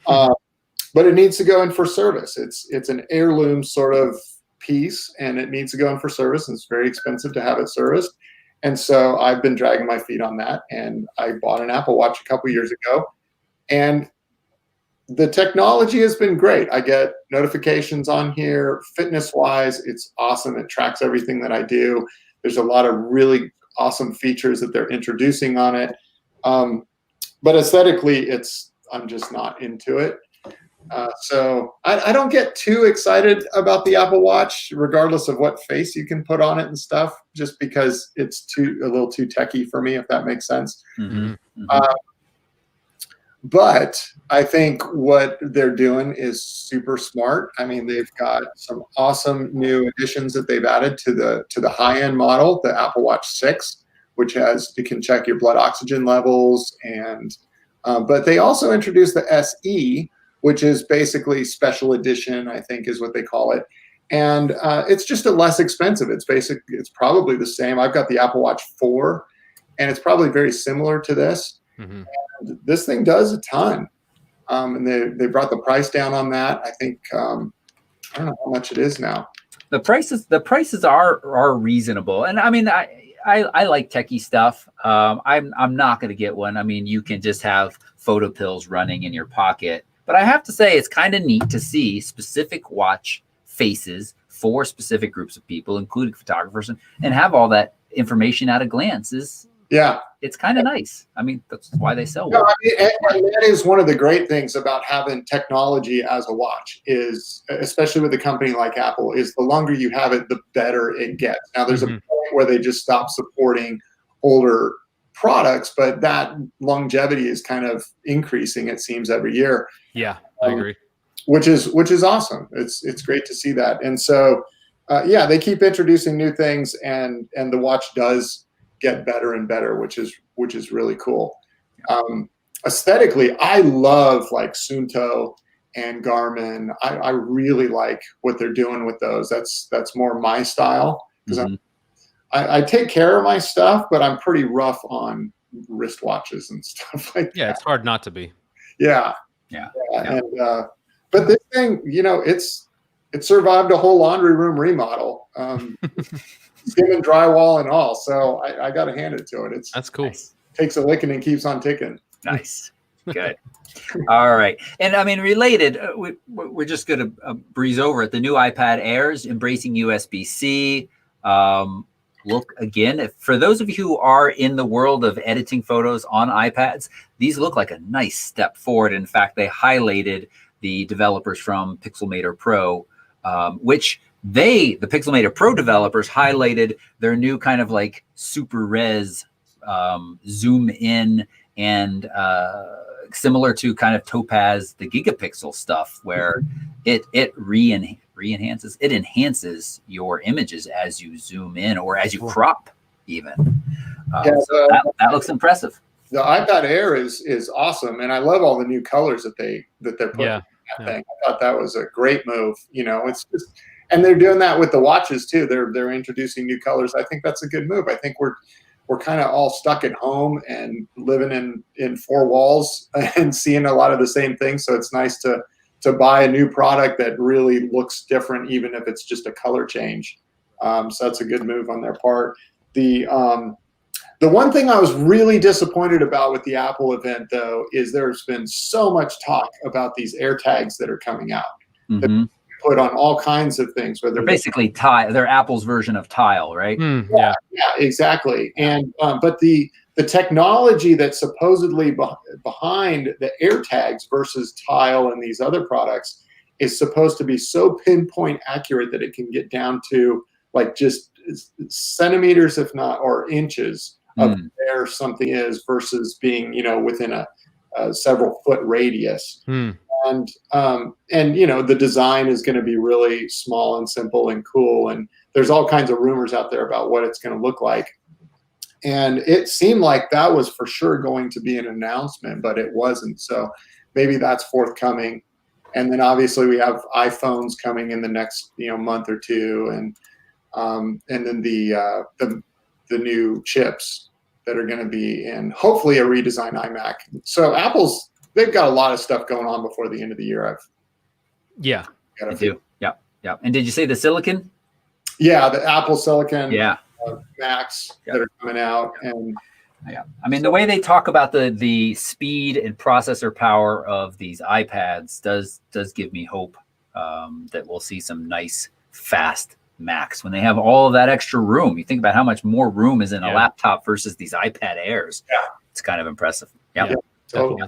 But it needs to go in for service. It's an heirloom sort of piece, and it needs to go in for service, and it's very expensive to have it serviced. And so I've been dragging my feet on that, and I bought an Apple Watch a couple years ago, and the technology has been great. I get notifications on here. Fitness-wise, it's awesome. It tracks everything that I do. There's a lot of really awesome features that they're introducing on it. But aesthetically, I'm just not into it. So I don't get too excited about the Apple Watch, regardless of what face you can put on it and stuff, just because it's a little too techie for me, if that makes sense. Mm-hmm. Mm-hmm. But I think what they're doing is super smart. I mean, they've got some awesome new additions that they've added to the high-end model, the Apple Watch 6, which you can check your blood oxygen levels, and but they also introduced the SE, which is basically special edition, I think is what they call it. And it's just a less expensive. It's probably the same. I've got the Apple Watch 4, and it's probably very similar to this. Mm-hmm. And this thing does a ton. And they brought the price down on that. I think I don't know how much it is now. The prices are reasonable, and I mean I like techie stuff. I'm not going to get one. I mean, you can just have photo pills running in your pocket, but I have to say it's kind of neat to see specific watch faces for specific groups of people, including photographers, and have all that information at a glance. It's kind of nice. I mean, that's why they sell one. No, I mean, and that is one of the great things about having technology as a watch is, especially with a company like Apple, is the longer you have it, the better it gets. Now, there's a point where they just stop supporting older products, but that longevity is kind of increasing, it seems, every year. Yeah, I agree. Which is awesome. It's great to see that. And so, they keep introducing new things, and the watch does get better and better, which is really cool. Aesthetically, I love like Suunto and Garmin. I really like what they're doing with those. That's more my style, because I take care of my stuff, but I'm pretty rough on wristwatches and stuff like that. Yeah, it's hard not to be. Yeah. And but this thing, it survived a whole laundry room remodel. Skim and drywall and all, so I got to hand it to it. That's cool. Nice. Takes a licking and keeps on ticking. Nice, good. All right, and I mean, related, we're just going to breeze over it. The new iPad Airs embracing USB-C. Look again, for those of you who are in the world of editing photos on iPads, these look like a nice step forward. In fact, they highlighted the developers from Pixelmator Pro, which the Pixelmator Pro developers highlighted their new kind of like super res zoom in, and similar to kind of Topaz, the gigapixel stuff, where it enhances your images as you zoom in or as you crop even. So that looks impressive. The iPad Air is awesome, and I love all the new colors that they're putting in that thing. I thought that was a great move. It's just, and they're doing that with the watches too. They're introducing new colors. I think that's a good move. I think we're kind of all stuck at home and living in four walls and seeing a lot of the same things. So it's nice to buy a new product that really looks different, even if it's just a color change. So that's a good move on their part. The one thing I was really disappointed about with the Apple event, though, is there's been so much talk about these AirTags that are coming out. Put on all kinds of things, whether they're basically Tile. They're Apple's version of Tile, right? Yeah, exactly. And but the technology that's supposedly behind the AirTags versus Tile and these other products is supposed to be so pinpoint accurate that it can get down to like just centimeters, if not, or inches of where something is, versus being within a several foot radius. And the design is going to be really small and simple and cool. And there's all kinds of rumors out there about what it's going to look like. And it seemed like that was for sure going to be an announcement, but it wasn't. So maybe that's forthcoming. And then obviously we have iPhones coming in the next month or two, and then the new chips that are going to be in, hopefully, a redesigned iMac. So they've got a lot of stuff going on before the end of the year. They do. Yeah. And did you say the silicon? Yeah, the Apple Silicon. Yeah. Macs that are coming out. And I mean, the way they talk about the speed and processor power of these iPads does give me hope that we'll see some nice fast Macs when they have all of that extra room. You think about how much more room is in a laptop versus these iPad Airs. It's kind of impressive. Yeah, totally.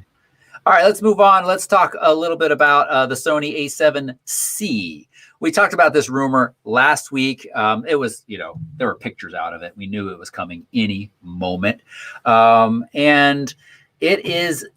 All right, let's move on. Let's talk a little bit about the Sony A7c. We talked about this rumor last week. It was, there were pictures out of it. We knew it was coming any moment. And it is,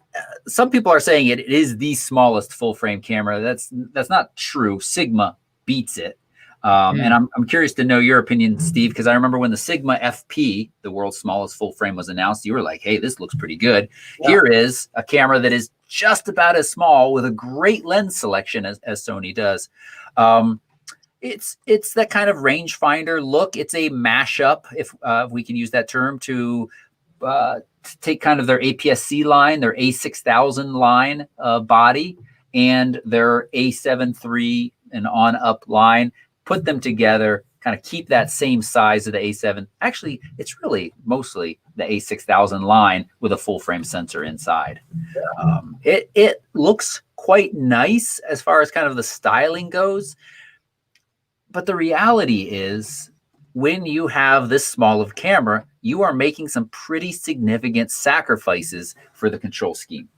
some people are saying it is the smallest full frame camera. That's not true. Sigma beats it. And I'm curious to know your opinion, Steve, because I remember when the Sigma FP, the world's smallest full frame, was announced, you were like, hey, this looks pretty good. Yeah. Here is a camera that is just about as small with a great lens selection as Sony does. It's that kind of rangefinder look. It's a mashup, if we can use that term, to take kind of their APS-C line, their A6000 line body, and their A7 III and on up line, put them together, kind of keep that same size of the A7. Actually, it's really mostly the A6000 line with a full frame sensor inside. It looks quite nice as far as kind of the styling goes. But the reality is, when you have this small of camera, you are making some pretty significant sacrifices for the control scheme.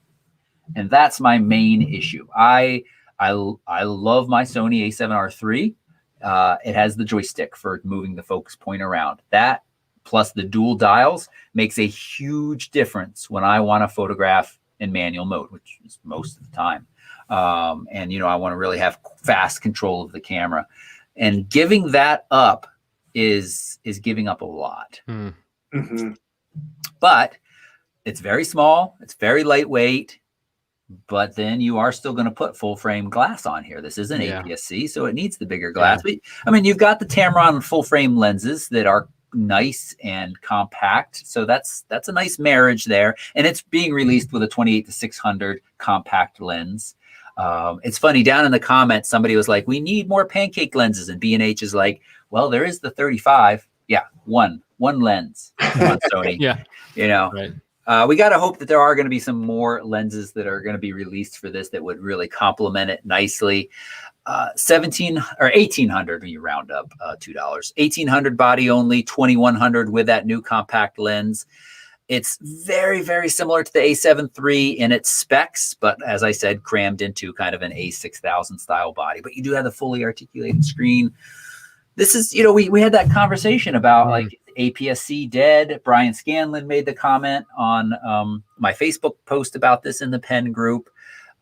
And that's my main issue. I love my Sony A7R III. It has the joystick for moving the focus point around. That plus the dual dials makes a huge difference when I want to photograph in manual mode, which is most of the time. And, you know, I want to really have fast control of the camera. And giving that up is giving up a lot. Mm-hmm. But it's very small. It's very lightweight. But then you are still going to put full frame glass on here. This is an APS-C, so it needs the bigger glass. But, I mean, you've got the Tamron full frame lenses that are nice and compact. So that's a nice marriage there. And it's being released with a 28-600 compact lens. It's funny, down in the comments, somebody was like, we need more pancake lenses. And B&H is like, well, there is the 35. Yeah, one lens on Sony. You know. Right. We got to hope that there are going to be some more lenses that are going to be released for this that would really complement it nicely. 17 or 1800 when you round up $2. 1800 body only, 2100 with that new compact lens. It's very, very similar to the A7 III in its specs, but as I said, crammed into kind of an A6000 style body. But you do have the fully articulated screen. This is, you know, we had that conversation about like APS-C dead. Brian Scanlon made the comment on my Facebook post about this in the Pen group,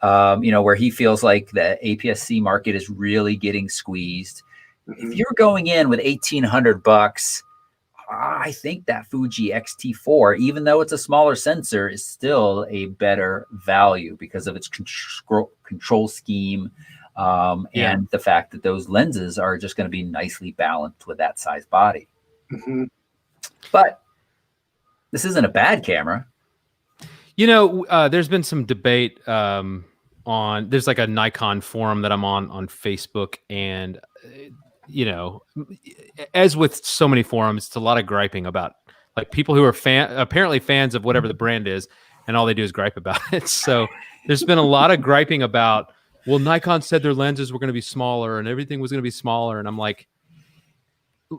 you know, where he feels like the APS-C market is really getting squeezed. If you're going in with $1,800, I think that Fuji X-T4, even though it's a smaller sensor, is still a better value because of its control scheme and the fact that those lenses are just going to be nicely balanced with that size body. But this isn't a bad camera. You know, there's been some debate there's like a Nikon forum that I'm on Facebook, and you know, as with so many forums, it's a lot of griping about like people who are apparently fans of whatever the brand is, and all they do is gripe about it. So there's been a lot of griping about, well, Nikon said their lenses were going to be smaller and everything was going to be smaller. And I'm like,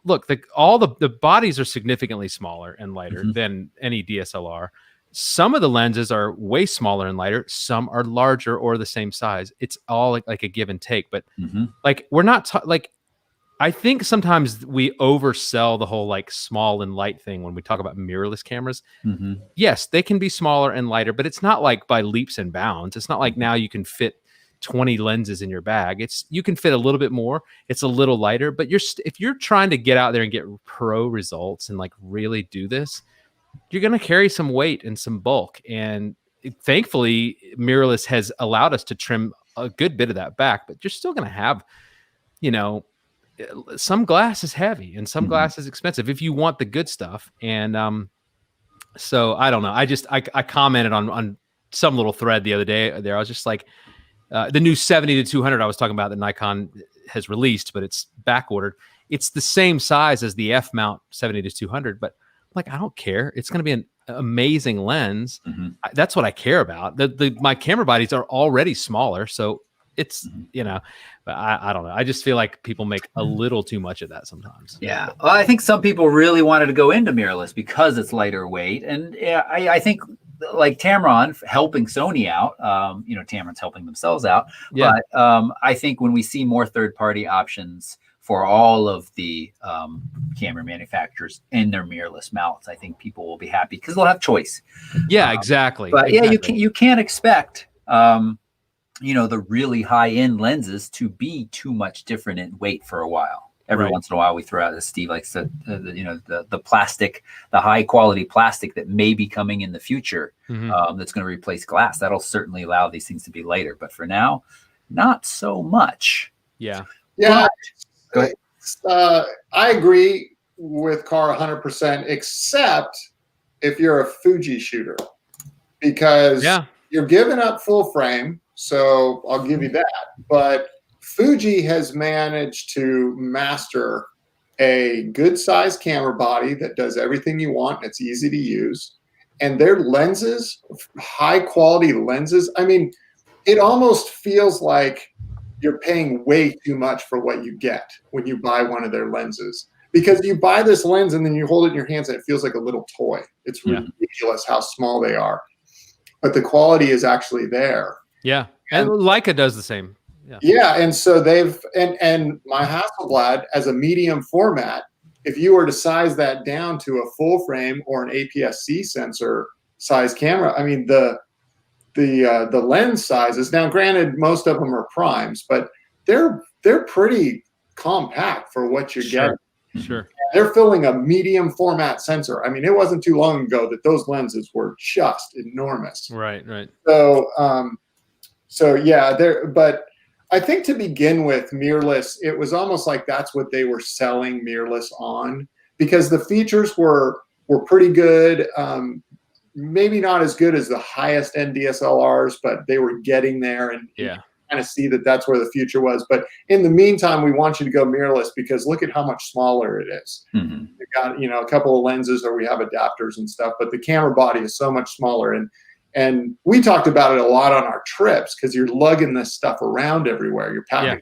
look, all the bodies are significantly smaller and lighter than any DSLR. Some of the lenses are way smaller and lighter. Some are larger or the same size. It's all like a give and take. But like, we're not like, I think sometimes we oversell the whole like small and light thing when we talk about mirrorless cameras. Yes, they can be smaller and lighter, but it's not like by leaps and bounds. It's not like now you can fit 20 lenses in your bag. You can fit a little bit more. It's a little lighter, but if you're trying to get out there and get pro results and like really do this, you're going to carry some weight and some bulk. And thankfully, mirrorless has allowed us to trim a good bit of that back, but you're still going to have, you know, some glass is heavy and some glass is expensive if you want the good stuff. And so I don't know. I commented on some little thread the other day there. I was just like, the new 70-200 I was talking about that Nikon has released, but it's back ordered. It's the same size as the F mount 70-200, but like, I don't care. It's going to be an amazing lens. That's what I care about. My camera bodies are already smaller, so it's you know, but I don't know. I just feel like people make a little too much of that sometimes. Yeah, well, I think some people really wanted to go into mirrorless because it's lighter weight, and I think like Tamron helping Sony out, you know, Tamron's helping themselves out. But I think when we see more third-party options for all of the camera manufacturers in their mirrorless mounts, I think people will be happy because they'll have choice. Yeah, exactly. But yeah, you can't expect you know, the really high-end lenses to be too much different in weight for a while. Every once in a while we throw out, as Steve likes to, you know, the plastic, the high-quality plastic that may be coming in the future that's going to replace glass. That'll certainly allow these things to be lighter. But for now, not so much. Yeah. Go ahead. I agree with Carr 100%, except if you're a Fuji shooter, because you're giving up full frame. So I'll give you that. But Fuji has managed to master a good sized camera body that does everything you want. And it's easy to use. And their lenses, high quality lenses. I mean, it almost feels like you're paying way too much for what you get when you buy one of their lenses, because you buy this lens and then you hold it in your hands and it feels like a little toy. It's ridiculous how small they are, but the quality is actually there. Yeah. And Leica does the same. Yeah. And so and my Hasselblad as a medium format, if you were to size that down to a full frame or an APS-C sensor size camera, I mean, the lens sizes, now granted, most of them are primes, but they're pretty compact for what you're getting. Sure. They're filling a medium format sensor. I mean, it wasn't too long ago that those lenses were just enormous. Right. So yeah, but I think to begin with, mirrorless, it was almost like that's what they were selling mirrorless on, because the features were pretty good. Maybe not as good as the highest end DSLRs, but they were getting there, and kind of see that that's where the future was. But in the meantime, we want you to go mirrorless because look at how much smaller it is. We've got, a couple of lenses, or we have adapters and stuff, but the camera body is so much smaller. And we talked about it a lot on our trips, because you're lugging this stuff around everywhere. You're packing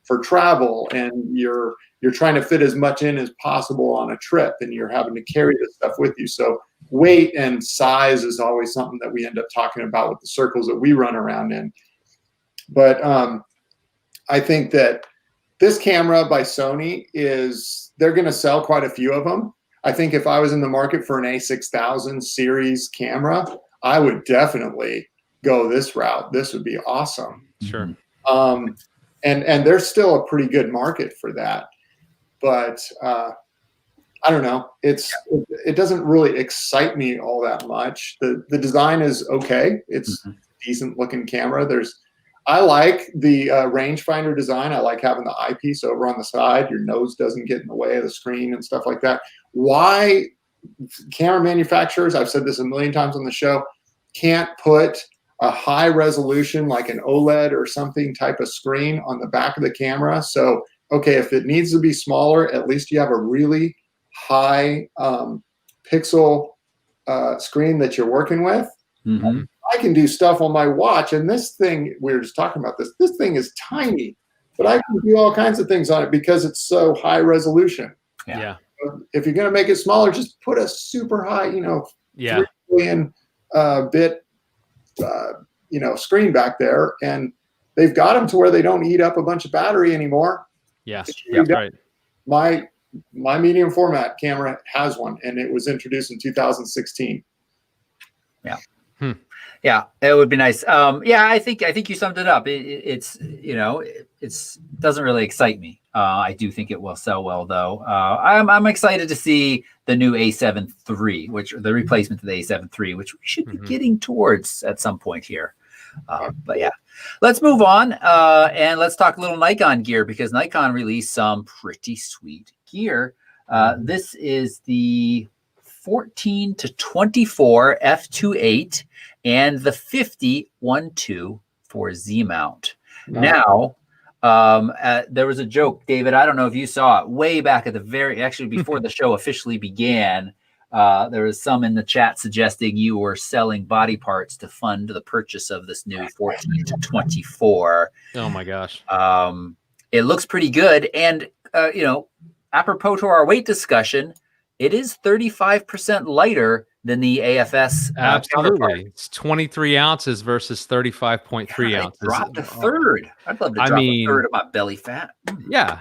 for travel, and you're trying to fit as much in as possible on a trip, and you're having to carry this stuff with you. So weight and size is always something that we end up talking about with the circles that we run around in. But I think that this camera by Sony they're going to sell quite a few of them. I think if I was in the market for an A6000 series camera, I would definitely go this route. This would be awesome. Sure. And there's still a pretty good market for that. But I don't know. It doesn't really excite me all that much. The design is okay. It's a decent looking camera. I like the rangefinder design. I like having the eyepiece over on the side. Your nose doesn't get in the way of the screen and stuff like that. Why camera manufacturers, I've said this a million times on the show, can't put a high resolution like an OLED or something type of screen on the back of the camera? So, okay, if it needs to be smaller, at least you have a really high pixel screen that you're working with. I can do stuff on my watch, and this thing, we were just talking about this thing is tiny, but I can do all kinds of things on it because it's so high resolution. Yeah. If you're going to make it smaller, just put a super high, 3 billion bit, screen back there, and they've got them to where they don't eat up a bunch of battery anymore. Yes. Right. My medium format camera has one, and it was introduced in 2016. Yeah. Yeah, it would be nice. I think you summed it up. It doesn't really excite me. I do think it will sell well, though. I'm excited to see the new A7 III, which the replacement to the A7 III, which we should be getting towards at some point here. But yeah, let's move on and let's talk a little Nikon gear, because Nikon released some pretty sweet gear. This is the 14 to 24 f2.8 and the 50-1.2 for Z mount. Now, there was a joke, David, I don't know if you saw it, way back at actually before the show officially began. There was some in the chat suggesting you were selling body parts to fund the purchase of this new 14 to 24. Oh my gosh. It looks pretty good. And, apropos to our weight discussion, it is 35% lighter than the AFS. Absolutely. It's 23 ounces versus 35.3 ounces. Dropped a third. I'd love to drop a third of my belly fat. Yeah.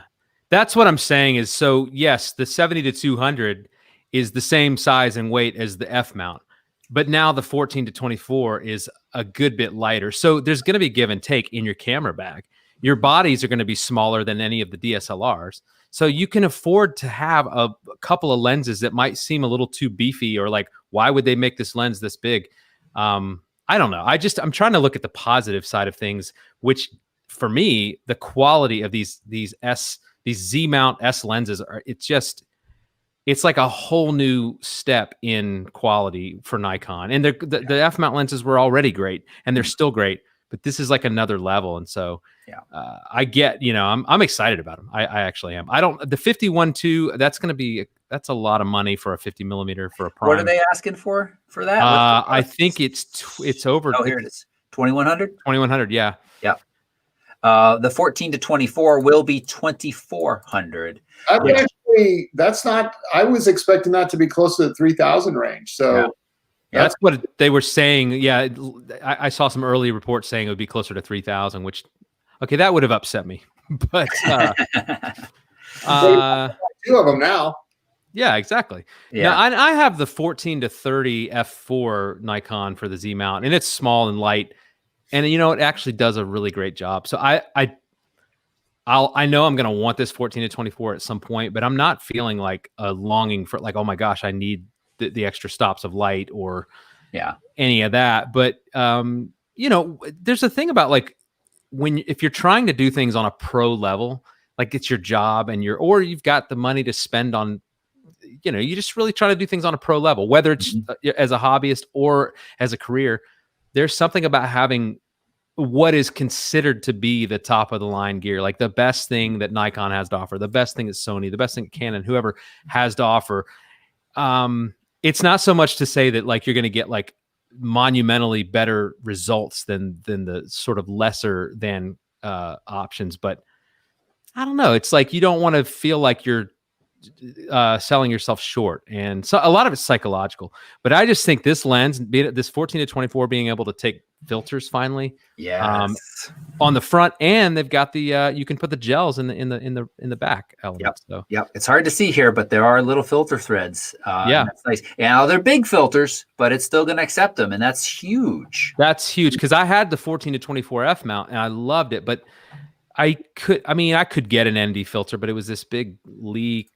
That's what I'm saying is, so yes, the 70 to 200 is the same size and weight as the F mount, but now the 14 to 24 is a good bit lighter. So there's going to be give and take in your camera bag. Your bodies are going to be smaller than any of the DSLRs. So you can afford to have a couple of lenses that might seem a little too beefy, or like, why would they make this lens this big? I don't know. I'm trying to look at the positive side of things, which for me, the quality of these Z mount S lenses it's like a whole new step in quality for Nikon. And the F mount lenses were already great, and they're still great, but this is like another level. And so I get, I'm excited about them. I actually am. The 51.2, that's a lot of money for a 50 millimeter for a prime. What are they asking for that? I think it's over. Oh, here it is. 2100. 2100. Yeah. Yeah. The 14 to 24 will be 2400. That's not. I was expecting that to be close to the 3000 range. So that's what they were saying. Yeah, I saw some early reports saying it would be closer to 3000, which that would have upset me. But two of them now. Yeah, exactly. Yeah, now, I have the 14 to 30 f4 Nikon for the Z mount, and it's small and light, and it actually does a really great job. So I know I'm going to want this 14 to 24 at some point, but I'm not feeling like a longing for like, oh my gosh, I need the extra stops of light or any of that. But, there's a thing about like if you're trying to do things on a pro level, like it's your job and or you've got the money to spend on, you just really try to do things on a pro level, whether it's as a hobbyist or as a career. There's something about having what is considered to be the top of the line gear, like the best thing that Nikon has to offer, the best thing that Sony, the best thing Canon, whoever has to offer. It's not so much to say that like you're going to get like monumentally better results than the sort of lesser than options, but I don't know. It's like you don't want to feel like you're selling yourself short, and so a lot of it's psychological. But I just think this lens, this 14 to 24, being able to take filters finally, on the front, and they've got the you can put the gels in the back element. It's hard to see here, but there are little filter threads. That's nice. Now they're big filters, but it's still going to accept them, and that's huge. That's huge because I had the 14 to 24 f mount and I loved it, but I could get an ND filter, but it was this big Lee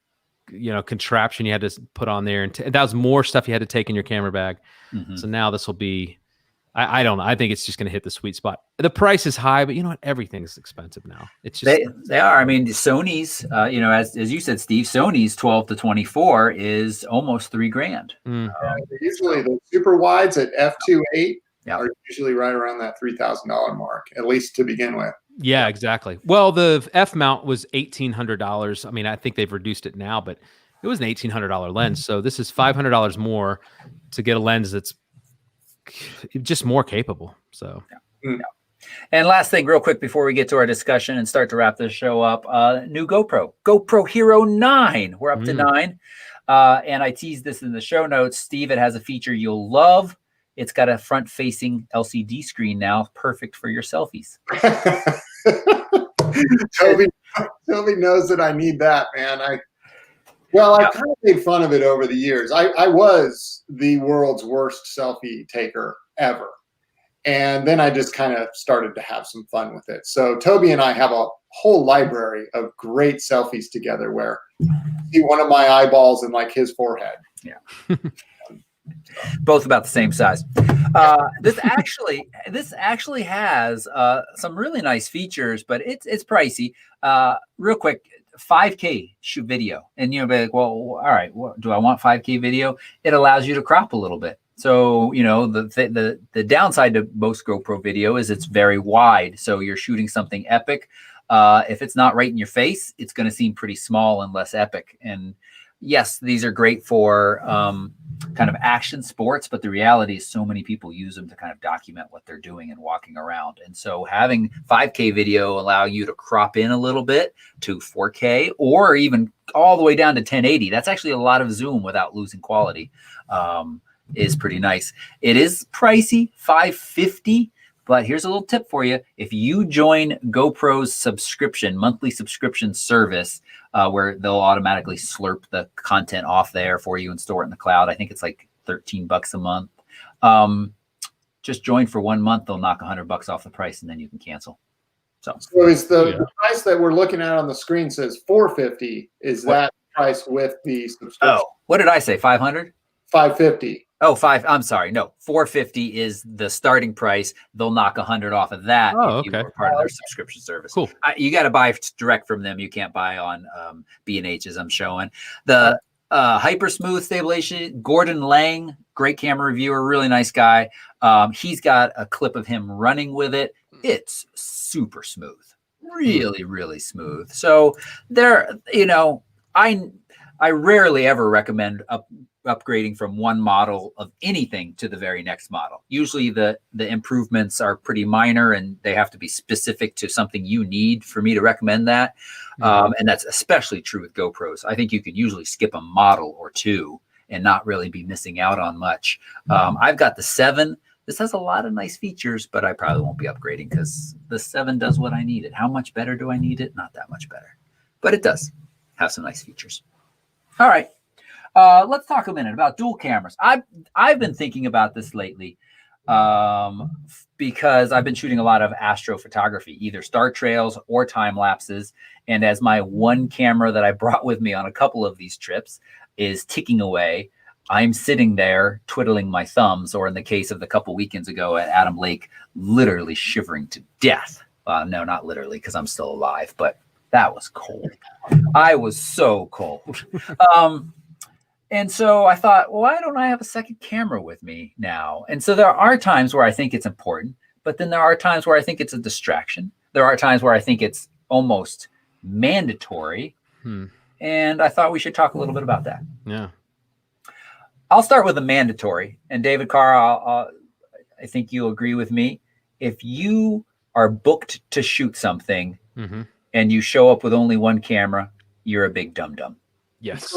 contraption you had to put on there, and that was more stuff you had to take in your camera bag. So now this will be, I don't know. I think it's just going to hit the sweet spot. The price is high, but you know what? Everything's expensive now. It's just they are. I mean, Sony's, as you said, Steve, Sony's 12 to 24 is almost $3,000. Usually the super wides at f2.8 are usually right around that $3,000 mark, at least to begin with. Yeah, exactly. Well, the F mount was $1,800. I mean, I think they've reduced it now, but it was an $1,800 lens. So this is $500 more to get a lens that's just more capable. So, And last thing, real quick, before we get to our discussion and start to wrap this show up, new GoPro Hero 9. We're up to 9. And I teased this in the show notes. Steve, it has a feature you'll love. It's got a front-facing LCD screen now, perfect for your selfies. Toby knows that I need that, man. I kind of made fun of it over the years. I was the world's worst selfie taker ever. And then I just kind of started to have some fun with it. So Toby and I have a whole library of great selfies together where you see one of my eyeballs and like his forehead. Yeah. Both about the same size. This actually has some really nice features, but it's pricey. Real quick, 5K shoot video, and you'll be like, well, all right, do I want 5K video? It allows you to crop a little bit. So the downside to most GoPro video is it's very wide. So you're shooting something epic. If it's not right in your face, it's going to seem pretty small and less epic. And yes, these are great for kind of action sports, but the reality is so many people use them to kind of document what they're doing and walking around. And so having 5K video allow you to crop in a little bit to 4K or even all the way down to 1080. That's actually a lot of zoom without losing quality. Is pretty nice. It is pricey, $550. But here's a little tip for you. If you join GoPro's monthly subscription service, where they'll automatically slurp the content off there for you and store it in the cloud, I think it's like $13 a month. Just join for 1 month. They'll knock $100 off the price, and then you can cancel. So is the price that we're looking at on the screen says $450? Is that price with the subscription? Oh, what did I say? 500? 550. Oh, I'm sorry. No, 450 is the starting price. They'll knock 100 off of that if you were part of their subscription service. Cool. You got to buy direct from them. You can't buy on B&H, as I'm showing. The hyper smooth stabilization. Gordon Lang, great camera reviewer, really nice guy. He's got a clip of him running with it. It's super smooth, really, really smooth. So there, I rarely ever recommend upgrading from one model of anything to the very next model. Usually the improvements are pretty minor and they have to be specific to something you need for me to recommend that. And that's especially true with GoPros. I think you can usually skip a model or two and not really be missing out on much. I've got the 7. This has a lot of nice features, but I probably won't be upgrading because the 7 does what I need it. How much better do I need it? Not that much better, but it does have some nice features. All right. Let's talk a minute about dual cameras. I've been thinking about this lately because I've been shooting a lot of astrophotography, either star trails or time lapses. And as my one camera that I brought with me on a couple of these trips is ticking away, I'm sitting there twiddling my thumbs, or in the case of the couple weekends ago at Adam Lake, literally shivering to death. No, not literally, because I'm still alive, but that was cold. I was so cold. And so I thought, well, why don't I have a second camera with me now? And so there are times where I think it's important, but then there are times where I think it's a distraction. There are times where I think it's almost mandatory. And I thought we should talk a little bit about that. Yeah. I'll start with the mandatory. And David Carr, I think you'll agree with me. If you are booked to shoot something and you show up with only one camera, you're a big dum-dum. Yes.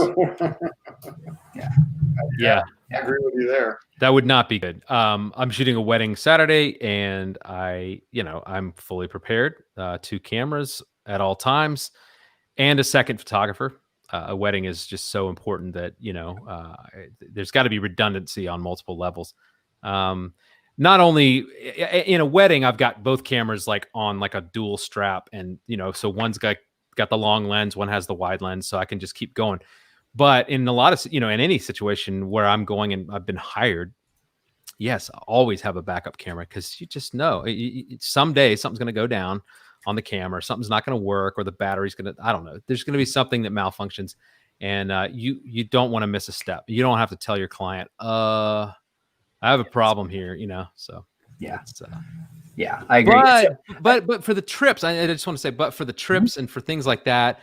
Yeah. I agree with you there. That would not be good. I'm shooting a wedding Saturday, and I'm fully prepared. 2 cameras at all times, and a second photographer. A wedding is just so important that there's got to be redundancy on multiple levels. Not only in a wedding, I've got both cameras like on like a dual strap, and so one's got the long lens, one has the wide lens, so I can just keep going. But in a lot of, in any situation where I'm going and I've been hired, yes, I always have a backup camera, because you just know someday something's going to go down on the camera, something's not going to work, or the battery's going to, I don't know, there's going to be something that malfunctions, and you don't want to miss a step. You don't have to tell your client, I have a problem here, so yeah. Yeah, I agree. But for the trips, I just want to say, but for the trips and for things like that,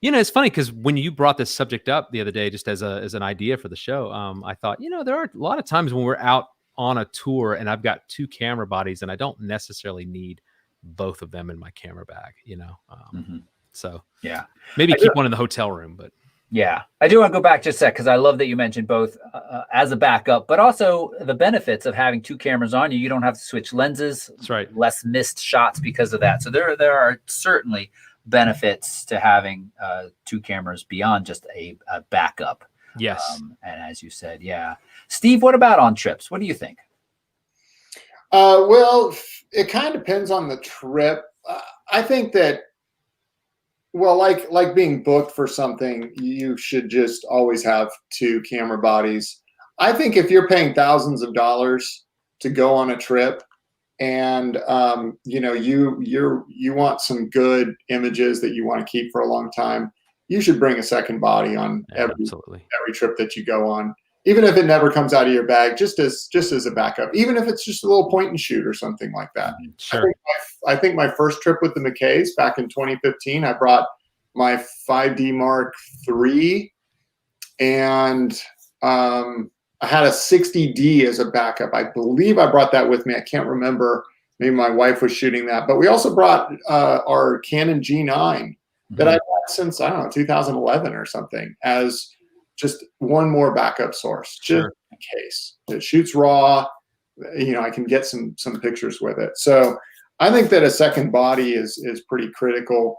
it's funny because when you brought this subject up the other day, just as an idea for the show, I thought, there are a lot of times when we're out on a tour and I've got 2 camera bodies and I don't necessarily need both of them in my camera bag, So yeah, maybe keep one in the hotel room, but. Yeah, I do want to go back just a sec, because I love that you mentioned both as a backup, but also the benefits of having 2 cameras on you. You don't have to switch lenses. That's right. Less missed shots because of that. So there are certainly benefits to having 2 cameras beyond just a backup. Yes. And as you said, yeah. Steve, what about on trips? What do you think? Well, it kind of depends on the trip. I think that, well, like being booked for something, you should just always have 2 camera bodies. I think if you're paying thousands of dollars to go on a trip, and you want some good images that you want to keep for a long time, you should bring a second body on every trip that you go on, even if it never comes out of your bag, just as a backup, even if it's just a little point and shoot or something like that. Sure. I think my first trip with the McKays back in 2015, I brought my 5D Mark III, and I had a 60D as a backup. I believe I brought that with me. I can't remember. Maybe my wife was shooting that. But we also brought our Canon G9 that I've had since, I don't know, 2011 or something, as just one more backup source, just in case. It shoots raw. I can get some pictures with it. So I think that a second body is pretty critical.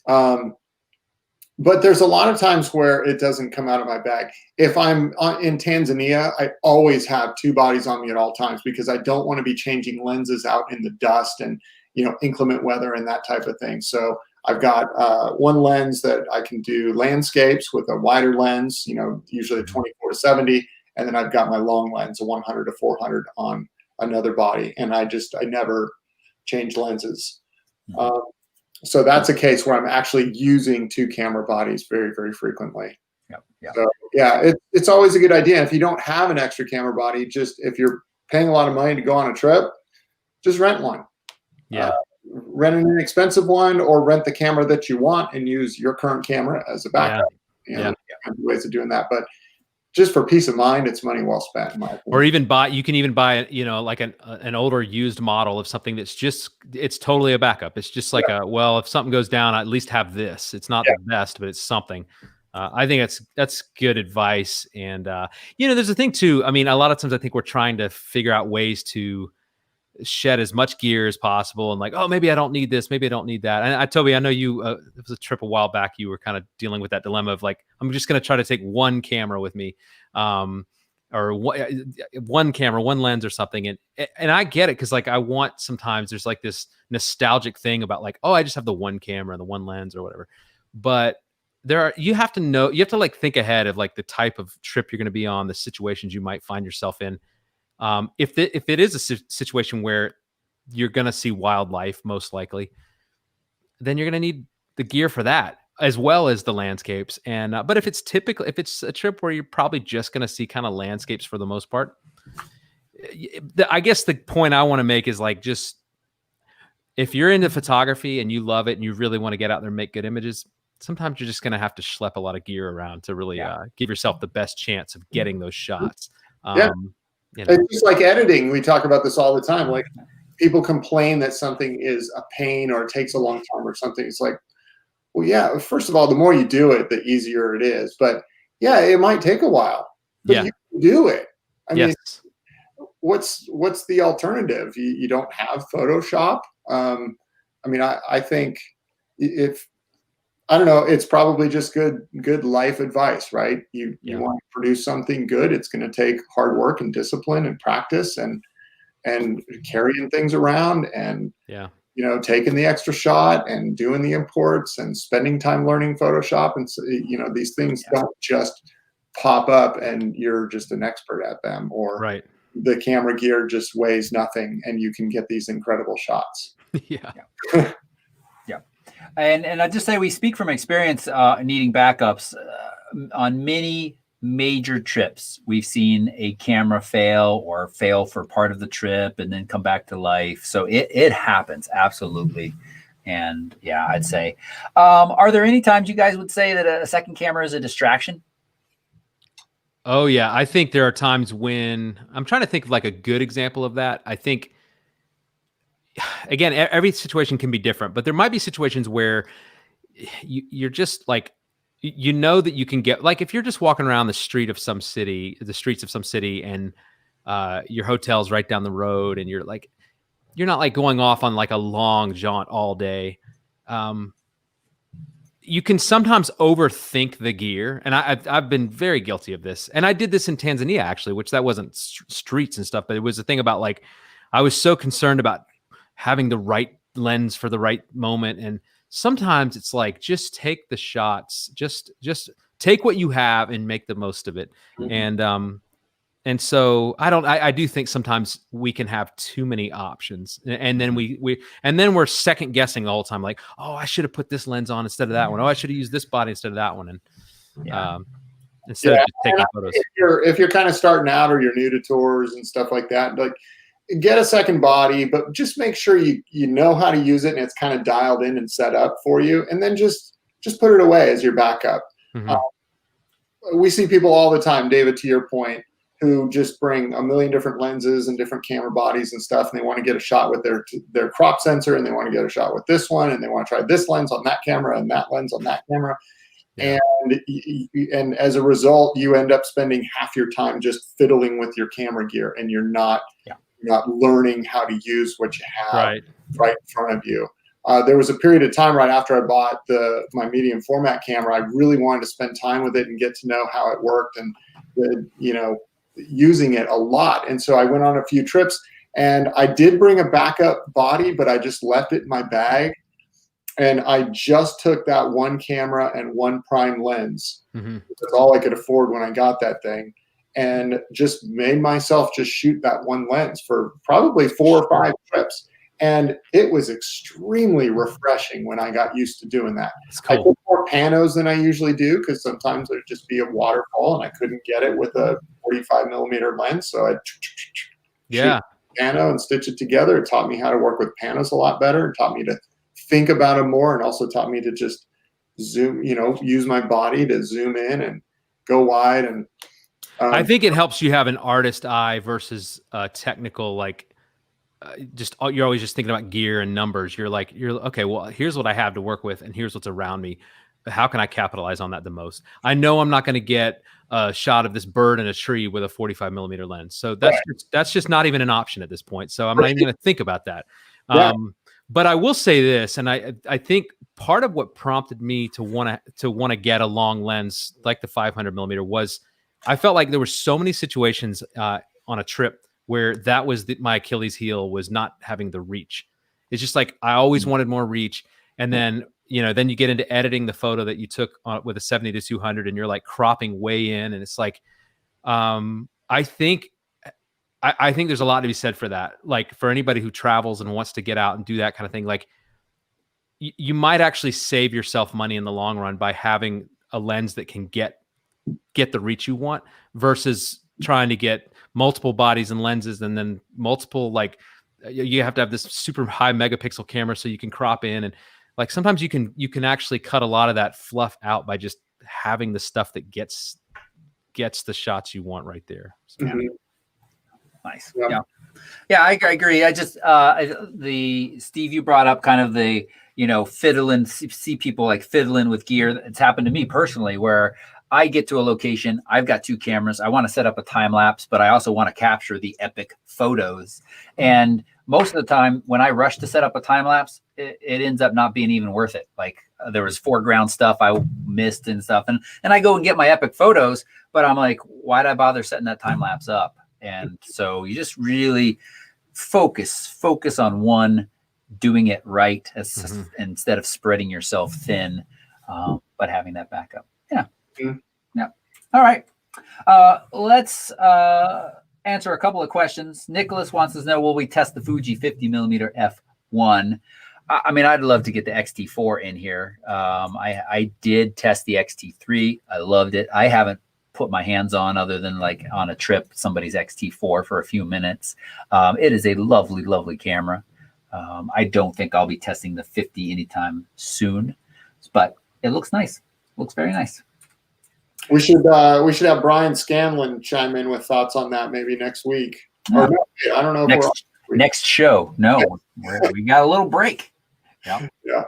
But there's a lot of times where it doesn't come out of my bag. If I'm in Tanzania, I always have 2 bodies on me at all times, because I don't want to be changing lenses out in the dust and, inclement weather and that type of thing. So I've got one lens that I can do landscapes with a wider lens, usually a 24 to 70. And then I've got my long lens, a 100 to 400 on another body. And I never change lenses. So that's a case where I'm actually using 2 camera bodies very, very frequently. Yeah. So yeah, it's always a good idea. If you don't have an extra camera body, just if you're paying a lot of money to go on a trip, just rent one. Yeah. Rent an inexpensive one, or rent the camera that you want and use your current camera as a backup. Yeah. Ways of doing that, but just for peace of mind, it's money well spent, in my opinion. Or you can even buy, like an older used model of something that's it's totally a backup. It's just like well, if something goes down, I at least have this. It's not the best, but it's something. I think that's good advice. And there's a thing too. I mean, a lot of times I think we're trying to figure out ways to shed as much gear as possible, and like, oh, maybe I don't need this, maybe I don't need that. And Toby, I know you it was a trip a while back, you were kind of dealing with that dilemma of like, I'm just going to try to take one camera with me, or one camera, one lens or something. And I get it, because like I want, sometimes there's like this nostalgic thing about like, oh, I just have the one camera and the one lens or whatever. But you have to like think ahead of like the type of trip you're going to be on, the situations you might find yourself in. If it is a situation where you're going to see wildlife, most likely, then you're going to need the gear for that, as well as the landscapes. And but if it's a trip where you're probably just going to see kind of landscapes for the most part, I guess the point I want to make is like, just if you're into photography and you love it and you really want to get out there and make good images, sometimes you're just going to have to schlep a lot of gear around to really give yourself the best chance of getting those shots. It's just like editing. We talk about this all the time. Like, people complain that something is a pain or it takes a long time or something. It's like, well, yeah, first of all, the more you do it, the easier it is. But yeah, it might take a while, but you can do it. I mean, what's the alternative? You don't have Photoshop. I mean, I think I don't know, it's probably just good life advice, right? You want to produce something good, it's going to take hard work and discipline and practice and carrying things around and taking the extra shot and doing the imports and spending time learning Photoshop. And so, these things don't just pop up and you're just an expert at them, or the camera gear just weighs nothing and you can get these incredible shots. And I just say, we speak from experience needing backups. On many major trips, we've seen a camera fail for part of the trip and then come back to life. So it happens, absolutely. And I'd say, are there any times you guys would say that a second camera is a distraction? Oh yeah, I think there are times when, I'm trying to think of like a good example of that. I think, again, every situation can be different, but there might be situations where you're just like, that you can get, like, if you're just walking around the streets of some city, and your hotel's right down the road, and you're not like going off on like a long jaunt all day. You can sometimes overthink the gear, and I've been very guilty of this. And I did this in Tanzania, actually, which that wasn't streets and stuff, but it was a thing about like, I was so concerned about having the right lens for the right moment. And sometimes it's like, just take the shots, just take what you have and make the most of it. And so I do think sometimes we can have too many options, and then we're second guessing the whole time. Like, oh, I should have put this lens on instead of that one. Oh, I should have used this body instead of that one. And instead of just taking photos. If you're kind of starting out, or you're new to tours and stuff like that, like, get a second body, but just make sure you know how to use it and it's kind of dialed in and set up for you. And then just put it away as your backup. We see people all the time, David, to your point, who just bring a million different lenses and different camera bodies and stuff, and they want to get a shot with their crop sensor, and they want to get a shot with this one, and they want to try this lens on that camera and that lens on that camera. And as a result, you end up spending half your time just fiddling with your camera gear, and you're not learning how to use what you have right in front of you. There was a period of time right after I bought my medium format camera, I really wanted to spend time with it and get to know how it worked, and using it a lot. And so I went on a few trips, and I did bring a backup body, but I just left it in my bag. And I just took that one camera and one prime lens. That's all I could afford when I got that thing. And just made myself just shoot that one lens for probably 4 or 5 trips. And it was extremely refreshing when I got used to doing that. It's I cool. took more panos than I usually do because sometimes there'd just be a waterfall and I couldn't get it with a 45mm lens. So I'd shoot pano and stitch it together. It taught me how to work with panos a lot better. It taught me to think about them more, and also taught me to just zoom, use my body to zoom in and go wide. And I think it helps you have an artist eye versus technical, like you're always just thinking about gear and numbers. You're okay, well, here's what I have to work with and here's what's around me. How can I capitalize on that the most? I know I'm not going to get a shot of this bird in a tree with a 45mm lens. So that's just not even an option at this point. So I'm not even going to think about that. But I will say this, and I think part of what prompted me to want to get a long lens like the 500mm was I felt like there were so many situations on a trip where that was my Achilles heel, was not having the reach. It's just like I always wanted more reach, and then then you get into editing the photo that you took with a 70-200, and you're like cropping way in, and it's like I think there's a lot to be said for that. Like for anybody who travels and wants to get out and do that kind of thing, like you might actually save yourself money in the long run by having a lens that can get the reach you want versus trying to get multiple bodies and lenses and then multiple, like you have to have this super high megapixel camera so you can crop in, and like sometimes you can actually cut a lot of that fluff out by just having the stuff that gets the shots you want right there. So. Nice. Yeah, I agree. I just the Steve, you brought up kind of the fiddling, see people like fiddling with gear. It's happened to me personally where I get to a location, I've got two cameras, I want to set up a time lapse, but I also want to capture the epic photos. And most of the time when I rush to set up a time lapse, it ends up not being even worth it. Like there was foreground stuff I missed and stuff, and I go and get my epic photos, but I'm like, why'd I bother setting that time lapse up? And so you just really focus on one, doing it right instead of spreading yourself thin, but having that backup. Yeah. Yeah. All right. Let's answer a couple of questions. Nicholas wants to know, will we test the Fuji 50mm f1? I mean, I'd love to get the XT4 in here. I did test the XT3. I loved it. I haven't put my hands on other than like on a trip, somebody's XT4 for a few minutes. It is a lovely, lovely camera. I don't think I'll be testing the 50 anytime soon, but it looks nice. Looks very nice. We should have Brian Scanlon chime in with thoughts on that maybe next week. Or no, I don't know. Next show. No, we got a little break. Yeah. Yeah.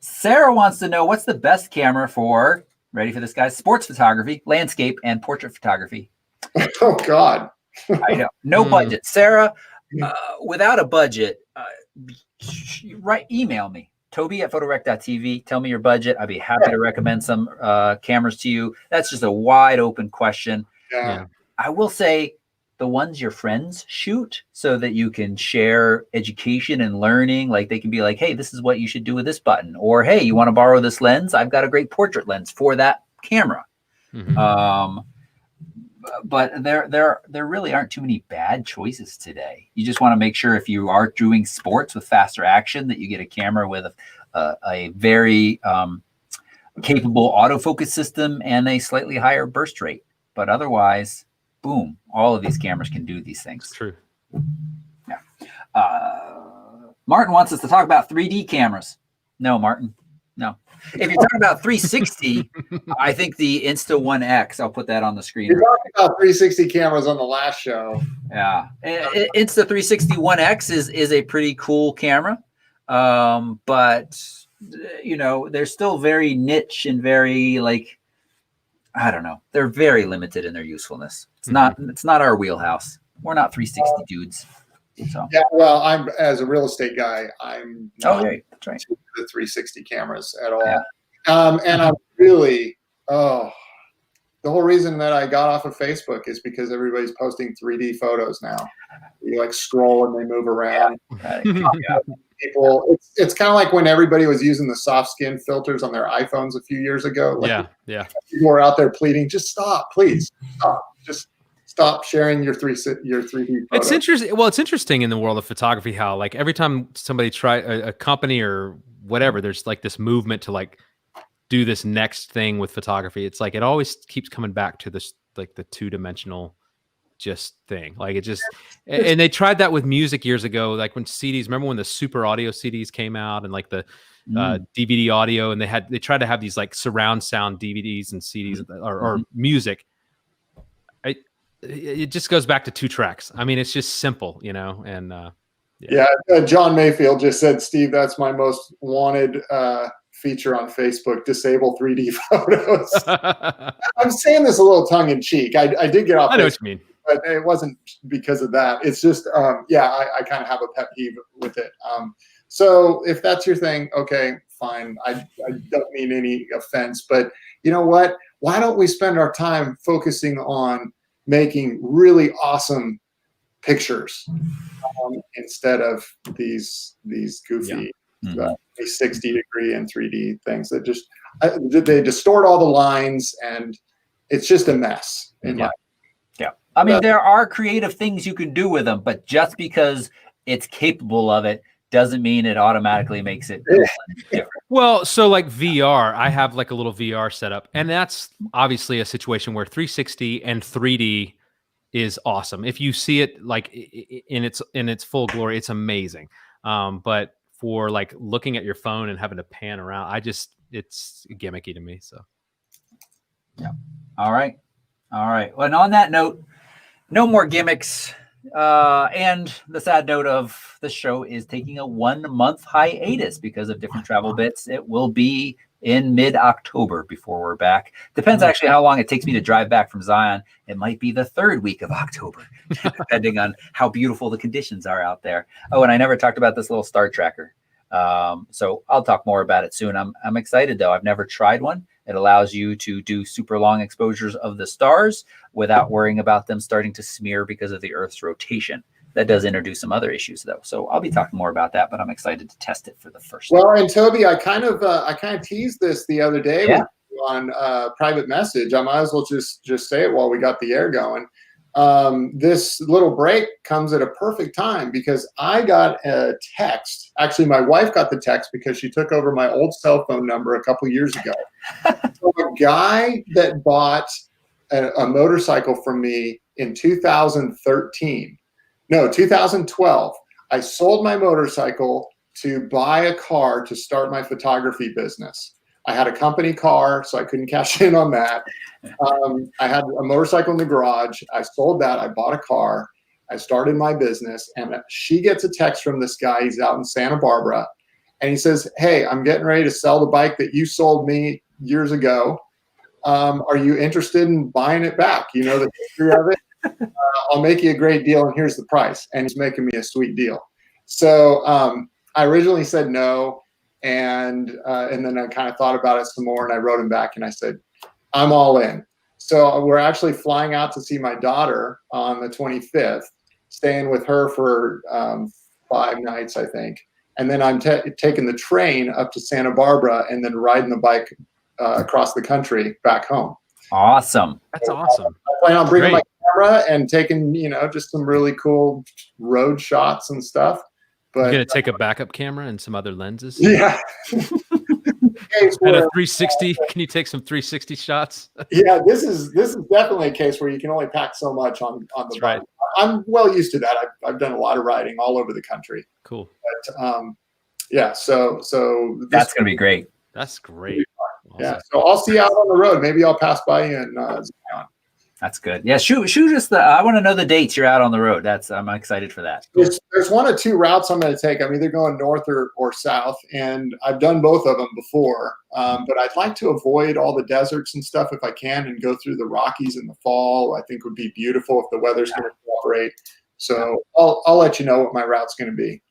Sarah wants to know, what's the best camera for, ready for this, guys, sports photography, landscape, and portrait photography? Oh, God. I know. No budget. Sarah, without a budget, email me. Toby@photorec.tv. Tell me your budget. I'd be happy to recommend some cameras to you. That's just a wide open question. Yeah. I will say the ones your friends shoot so that you can share education and learning. Like they can be like, hey, this is what you should do with this button. Or, hey, you want to borrow this lens? I've got a great portrait lens for that camera. But there really aren't too many bad choices today. You just want to make sure if you are doing sports with faster action that you get a camera with a very capable autofocus system and a slightly higher burst rate. But otherwise, boom, all of these cameras can do these things. True. Yeah. Martin wants us to talk about 3D cameras. No, Martin, no. If you're talking about 360, I think the Insta-1X, I'll put that on the screen. You're talking about 360 cameras on the last show. Yeah. Insta-360 1X is a pretty cool camera. But, they're still very niche and very, like, I don't know. They're very limited in their usefulness. It's not our wheelhouse. We're not 360 dudes. So. Yeah, well, I'm as a real estate guy, I'm not that's right. to the 360 cameras at all. Yeah. And I'm really, the whole reason that I got off of Facebook is because everybody's posting 3D photos now. You like scroll and they move around. Yeah. People, it's kind of like when everybody was using the soft skin filters on their iPhones a few years ago. Like, yeah. People were out there pleading, just stop, please, stop, just stop sharing your 3D photos. It's interesting. Well, it's interesting in the world of photography how like every time somebody try a company or whatever, there's like this movement to like do this next thing with photography. It's like it always keeps coming back to this like the two-dimensional just thing. Like it just and they tried that with music years ago, like when CDs, remember when the super audio CDs came out and like the DVD audio, and they tried to have these like surround sound DVDs and CDs or music. It just goes back to 2 tracks. I mean, it's just simple, you know, and John Mayfield just said, Steve, that's my most wanted feature on Facebook, disable 3D photos. I'm saying this a little tongue in cheek. I did get off. I know what you mean. But it wasn't because of that. It's just, I kind of have a pet peeve with it. So if that's your thing, okay, fine. I don't mean any offense, but you know what? Why don't we spend our time focusing on making really awesome pictures instead of these goofy 60-degree and 3D things that just they distort all the lines, and it's just a mess. I mean, there are creative things you can do with them, but just because it's capable of it doesn't mean it automatically makes it different. Well, so like VR, I have like a little VR setup, and that's obviously a situation where 360 and 3D is awesome. If you see it like in its full glory, it's amazing. But for like looking at your phone and having to pan around, it's gimmicky to me. So yeah. All right. Well, and on that note, no more gimmicks. And the sad note of the show is taking a 1-month hiatus because of different travel bits. It will be in mid-October before we're back. Depends actually how long it takes me to drive back from Zion. It might be the 3rd week of October, depending on how beautiful the conditions are out there. Oh, and I never talked about this little star tracker. So I'll talk more about it soon. I'm excited though. I've never tried one. It allows you to do super long exposures of the stars without worrying about them starting to smear because of the Earth's rotation. That does introduce some other issues though. So I'll be talking more about that, but I'm excited to test it for the first time. Well, and Toby, I kind of teased this the other day on private message. I might as well just say it while we got the air going. This little break comes at a perfect time because I got a text. Actually, my wife got the text because she took over my old cell phone number a couple years ago. So a guy that bought a motorcycle from me in 2012. I sold my motorcycle to buy a car to start my photography business. I had a company car, so I couldn't cash in on that. I had a motorcycle in the garage. I sold that. I bought a car. I started my business, and she gets a text from this guy. He's out in Santa Barbara, and he says, "Hey, I'm getting ready to sell the bike that you sold me years ago. Are you interested in buying it back? You know the history of it. I'll make you a great deal, and here's the price." And he's making me a sweet deal. So I originally said no. And then I kind of thought about it some more, and I wrote him back and I said, I'm all in. So we're actually flying out to see my daughter on the 25th, staying with her for 5 nights, I think. And then I'm taking the train up to Santa Barbara and then riding the bike across the country back home. Awesome. That's awesome. I plan on bringing my camera and taking, just some really cool road shots and stuff. But you're going to take a backup camera and some other lenses? Yeah. And a 360. Can you take some 360 shots? Yeah, this is definitely a case where you can only pack so much on the bike. Right. I'm well used to that. I've done a lot of riding all over the country. Cool. But yeah, so that's going to be great. That's great. Awesome. Yeah, so I'll see you out on the road. Maybe I'll pass by you in Zion. That's good. Yeah, shoot us I want to know the dates you're out on the road. I'm excited for that. There's 1 of 2 routes I'm going to take. I'm either going north or south, and I've done both of them before. But I'd like to avoid all the deserts and stuff if I can, and go through the Rockies in the fall. I think would be beautiful if the weather's going to cooperate. So I'll let you know what my route's going to be.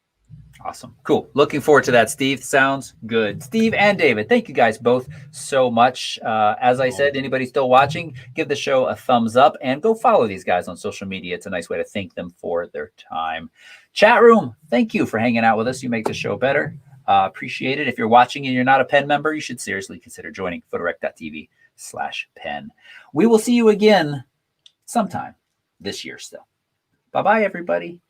Awesome. Cool. Looking forward to that, Steve. Sounds good. Steve and David, thank you guys both so much. As I said, anybody still watching, give the show a thumbs up and go follow these guys on social media. It's a nice way to thank them for their time. Chat room, thank you for hanging out with us. You make the show better. Appreciate it. If you're watching and you're not a PEN member, you should seriously consider joining photorec.tv/PEN. We will see you again sometime this year still. Bye-bye, everybody.